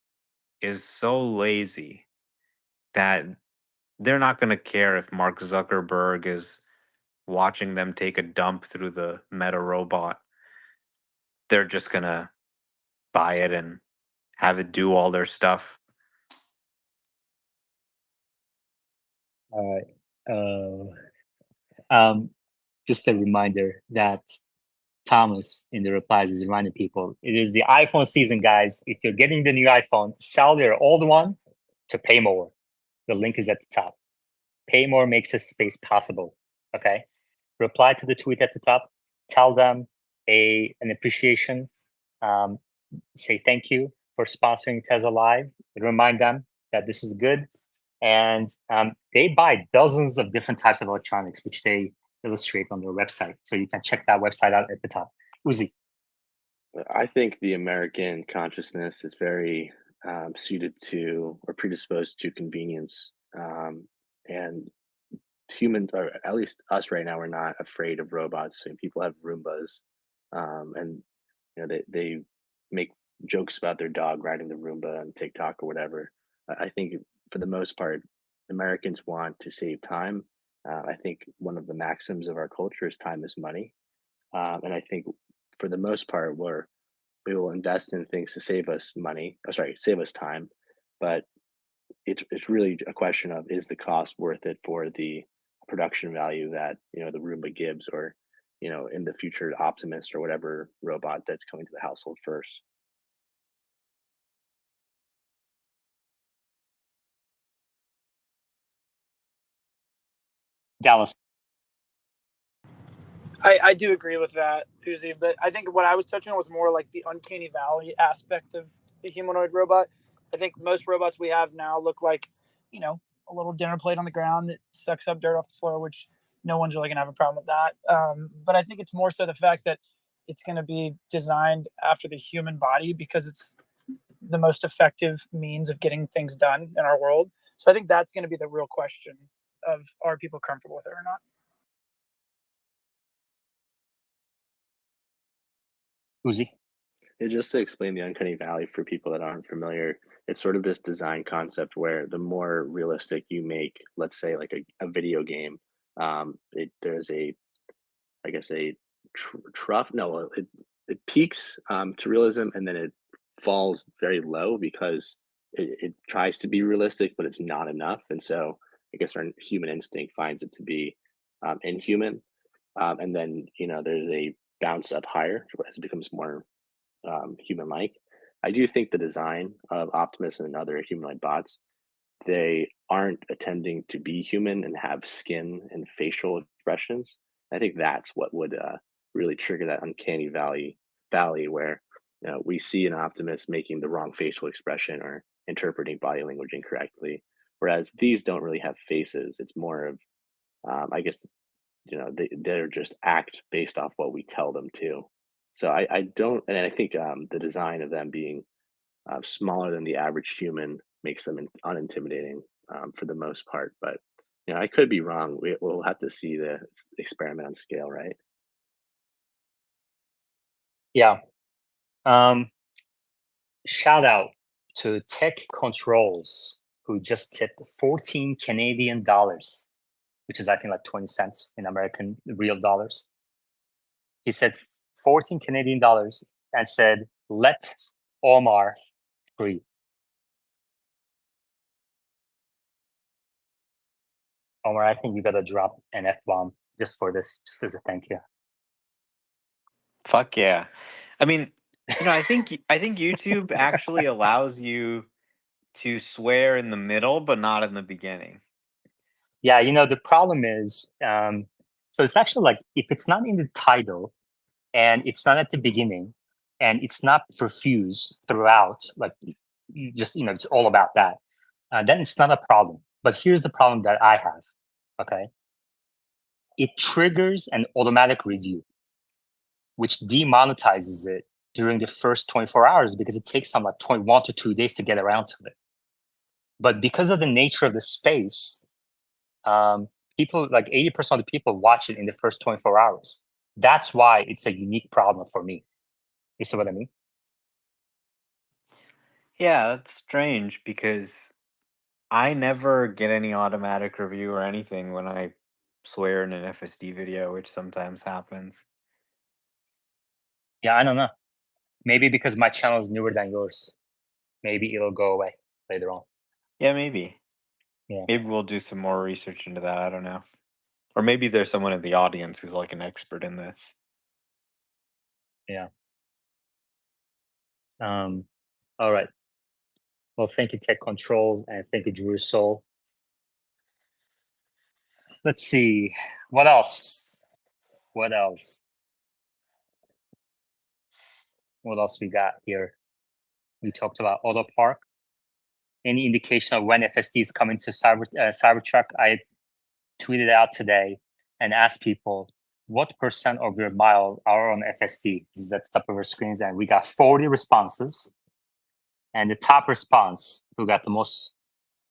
is so lazy that they're not going to care if Mark Zuckerberg is watching them take a dump through the Meta robot. They're just going to buy it and have it do all their stuff. All right. Just a reminder that Thomas in the replies is reminding people it is the iPhone season, guys. If you're getting the new iPhone, sell their old one to pay more. The link is at the top. Pay more makes this space possible. Okay. Reply to the tweet at the top. Tell them an appreciation. Say thank you for sponsoring Tesla Live. Remind them that this is good. and they buy dozens of different types of electronics, which they illustrate on their website. So you can check that website out at the top. Uzi. I think the American consciousness is very suited to or predisposed to convenience. And humans, or at least us right now, we're not afraid of robots. And people have Roombas, and they make jokes about their dog riding the Roomba on TikTok or whatever. I think for the most part, Americans want to save time. I think one of the maxims of our culture is time is money, and I think for the most part, we will invest in things to save us money. Oh, sorry, save us time, but it's really a question of, is the cost worth it for the production value that the Roomba gives, or in the future Optimus or whatever robot that's coming to the household first. Dallas. I do agree with that, Uzi, but I think what I was touching on was more like the uncanny valley aspect of the humanoid robot. I think most robots we have now look like, a little dinner plate on the ground that sucks up dirt off the floor, which no one's really going to have a problem with that. But I think it's more so the fact that it's going to be designed after the human body because it's the most effective means of getting things done in our world. So I think that's going to be the real question of, are people comfortable with it or not? Uzi. Just to explain the uncanny valley for people that aren't familiar, it's sort of this design concept where the more realistic you make, let's say like a video game, there's I guess a trough. No, it peaks to realism, and then it falls very low because it tries to be realistic, but it's not enough. And so I guess our human instinct finds it to be inhuman. And then there's a bounce up higher as it becomes more human-like. I do think the design of Optimus and other humanoid bots, they aren't attempting to be human and have skin and facial expressions. I think that's what would really trigger that uncanny valley where we see an Optimus making the wrong facial expression or interpreting body language incorrectly, whereas these don't really have faces. It's more of, I guess, they're just act based off what we tell them to. So I don't, and I think the design of them being smaller than the average human makes them unintimidating for the most part. But I could be wrong. We'll have to see the experiment on scale, right? Yeah. Shout out to Tech Controls, who just tipped 14 Canadian dollars, which is I think like 20 cents in American real dollars. He said 14 Canadian dollars and said, "Let Omar free." Omar, I think you gotta drop an F-bomb just for this, just as a thank you. Fuck yeah. I mean, I think YouTube actually allows you to swear in the middle, but not in the beginning. Yeah, the problem is, so it's actually like, if it's not in the title and it's not at the beginning and it's not profuse throughout, like you just, it's all about that, then it's not a problem. But here's the problem that I have, okay? It triggers an automatic review, which demonetizes it during the first 24 hours because it takes them like 1 to 2 days to get around to it. But because of the nature of the space, people, like 80% of the people watch it in the first 24 hours. That's why it's a unique problem for me. You see what I mean? Yeah, that's strange because I never get any automatic review or anything when I swear in an FSD video, which sometimes happens. Yeah, I don't know. Maybe because my channel is newer than yours. Maybe it'll go away later on. Yeah, maybe. Yeah. Maybe we'll do some more research into that. I don't know. Or maybe there's someone in the audience who's like an expert in this. Yeah. All right. Well, thank you, Tech Controls, and thank you, Drew Soul. Let's see. What else? What else? What else we got here? We talked about Auto Park. any indication of when FSD is coming to Cybertruck, I tweeted out today and asked people, what % of your miles are on FSD? This is at the top of our screens, and we got 40 responses. And the top response, who got the most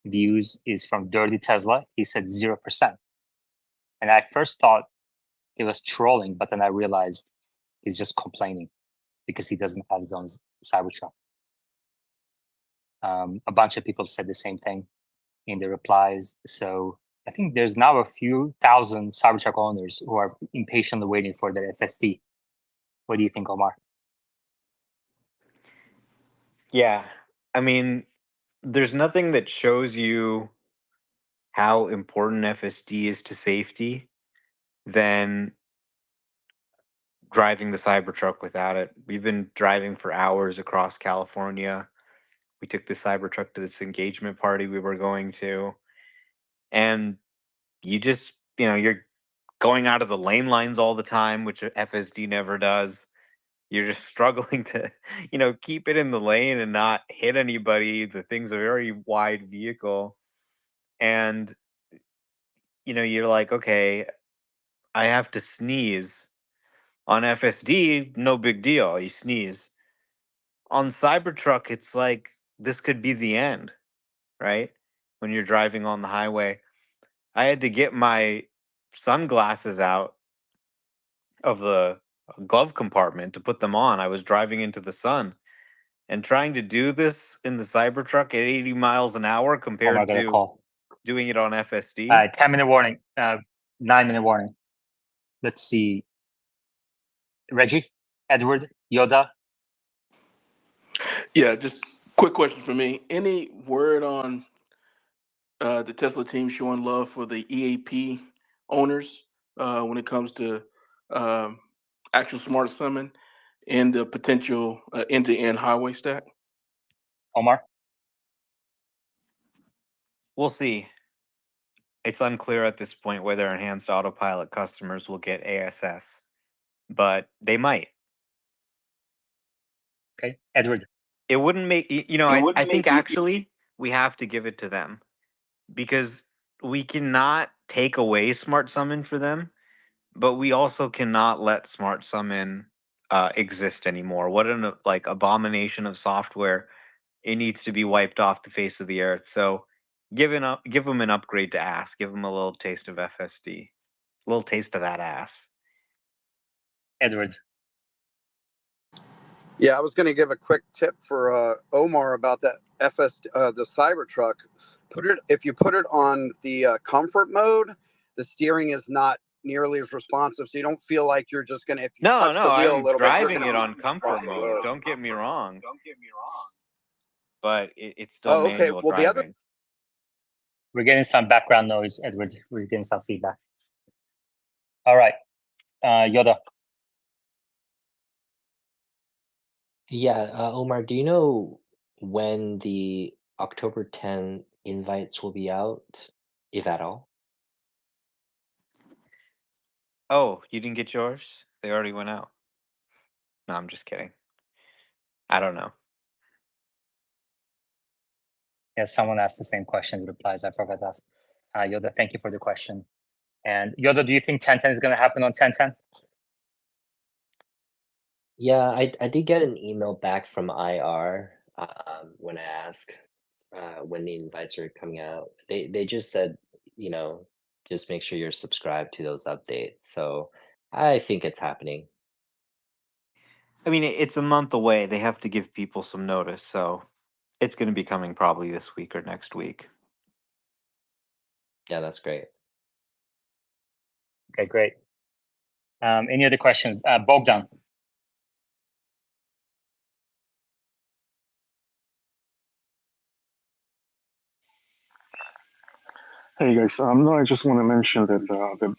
views, is from Dirty Tesla. He said 0%. And I first thought he was trolling, but then I realized he's just complaining because he doesn't have his own Cybertruck. A bunch of people said the same thing in the replies. So I think there's now a few thousand Cybertruck owners who are impatiently waiting for their FSD. What do you think, Omar? Yeah, I mean, there's nothing that shows you how important FSD is to safety than driving the Cybertruck without it. We've been driving for hours across California. We took the Cybertruck to this engagement party we were going to, and you just, you're going out of the lane lines all the time, which FSD never does. You're just struggling to, keep it in the lane and not hit anybody. The thing's a very wide vehicle. And, you're like, okay, I have to sneeze. On FSD, no big deal. You sneeze. On Cybertruck, it's like this could be the end, right? When you're driving on the highway. I had to get my sunglasses out of the glove compartment to put them on. I was driving into the sun. And trying to do this in the Cybertruck at 80 miles an hour compared to doing it on FSD. 10-minute warning, 9-minute warning. Let's see. Reggie, Edward, Yoda. Yeah, just quick question for me. Any word on the Tesla team showing love for the EAP owners when it comes to actual smart summon and the potential end-to-end highway stack? Omar? We'll see. It's unclear at this point whether enhanced autopilot customers will get ASS, but they might. Okay, Edward. It wouldn't make, I think actually we have to give it to them because we cannot take away Smart Summon for them, but we also cannot let Smart Summon exist anymore. What an abomination of software. It needs to be wiped off the face of the earth. So give them an upgrade to ass. Give them a little taste of FSD. A little taste of that ass. Edward. Yeah, I was going to give a quick tip for Omar about that the Cybertruck. If you put it on the comfort mode, the steering is not nearly as responsive, so you don't feel like you're just going to. If you touch the wheel a little bit, I'm driving it on comfort mode. Don't get me wrong. But it's still manual driving. We're getting some background noise, Edward. We're getting some feedback. All right, Yoda. Yeah, Omar, do you know when the October 10 invites will be out, if at all? Oh, you didn't get yours? They already went out. No, I'm just kidding. I don't know. Yeah, someone asked the same question. Replies, I forgot to ask. Yoda, thank you for the question. And Yoda, do you think 1010 is going to happen on 1010? Yeah, I did get an email back from IR when I asked when the invites are coming out. They just said, just make sure you're subscribed to those updates. So I think it's happening. I mean, it's a month away. They have to give people some notice, so it's going to be coming probably this week or next week. Yeah, that's great. Okay, great. Any other questions? Bogdan. Hey guys, no, I just want to mention that the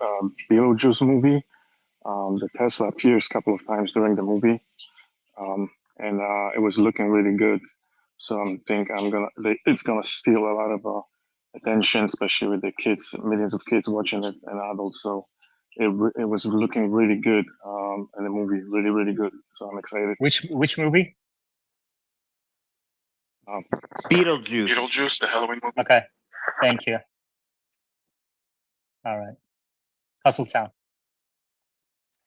Beetlejuice movie, the Tesla appears a couple of times during the movie, and it was looking really good. So it's gonna steal a lot of attention, especially with the kids, millions of kids watching it and adults. So it was looking really good, in the movie, really really good. So I'm excited. Which movie? Beetlejuice. Beetlejuice, the Halloween movie. Okay, thank you. All right, Hustle Town.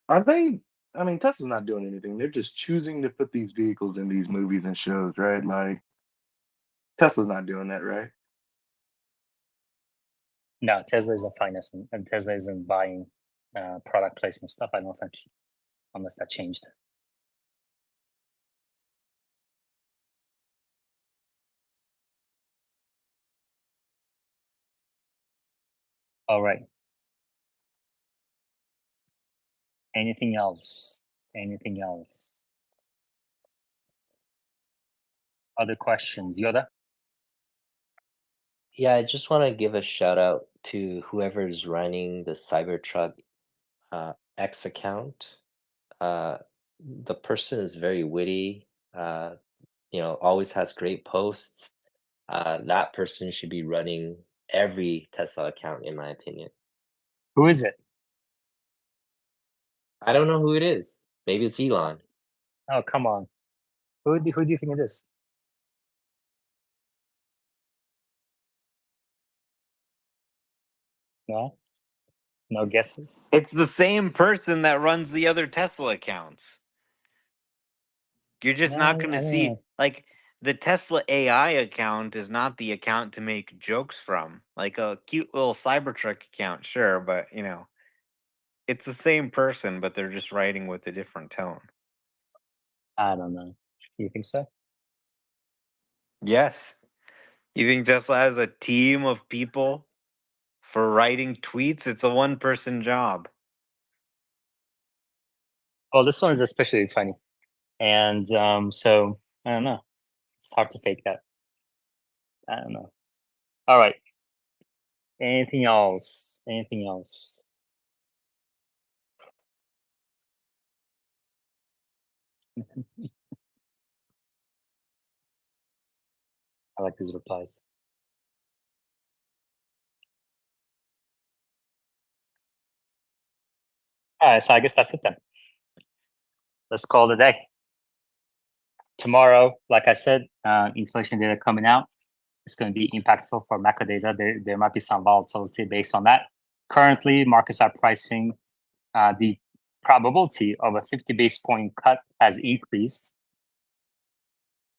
Are they? I mean, Tesla's not doing anything. They're just choosing to put these vehicles in these movies and shows, right? Like Tesla's not doing that, right? No, Tesla isn't financing, and Tesla isn't buying product placement stuff. I don't think, unless that changed. All right. Anything else? Anything else? Other questions, Yoda? Yeah, I just want to give a shout out to whoever's running the Cybertruck X account. The person is very witty. Always has great posts. That person should be running every Tesla account, in my opinion. Who is it? I don't know who it is. Maybe it's Elon. Oh, come on. Who do you think it is? No? No guesses? It's the same person that runs the other Tesla accounts. You're just No, not going I to don't see, know. like, the Tesla AI account is not the account to make jokes from. Like a cute little Cybertruck account, sure, but it's the same person, but they're just writing with a different tone. I don't know. You think so? Yes. You think Tesla has a team of people for writing tweets? It's a one-person job. Oh, this one is especially funny. And so, I don't know. It's hard to fake that. I don't know. All right. Anything else? Anything else? I like these replies. All right, so I guess that's it then. Let's call it a day. Tomorrow, like I said, inflation data coming out. It's going to be impactful for macro data. There might be some volatility based on that. Currently, markets are pricing the probability of a 50 base point cut has increased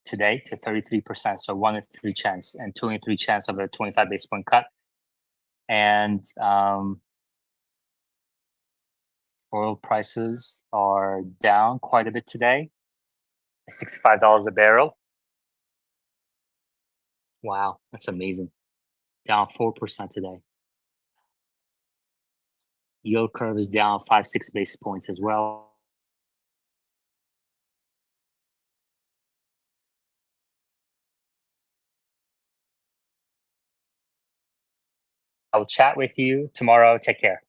today to 33%. So 1 in 3 chance and 2 in 3 chance of a 25 base point cut. And oil prices are down quite a bit today, $65 a barrel. Wow, that's amazing. Down 4% today. Yield curve is down 5-6 basis points as well. I'll chat with you tomorrow. Take care.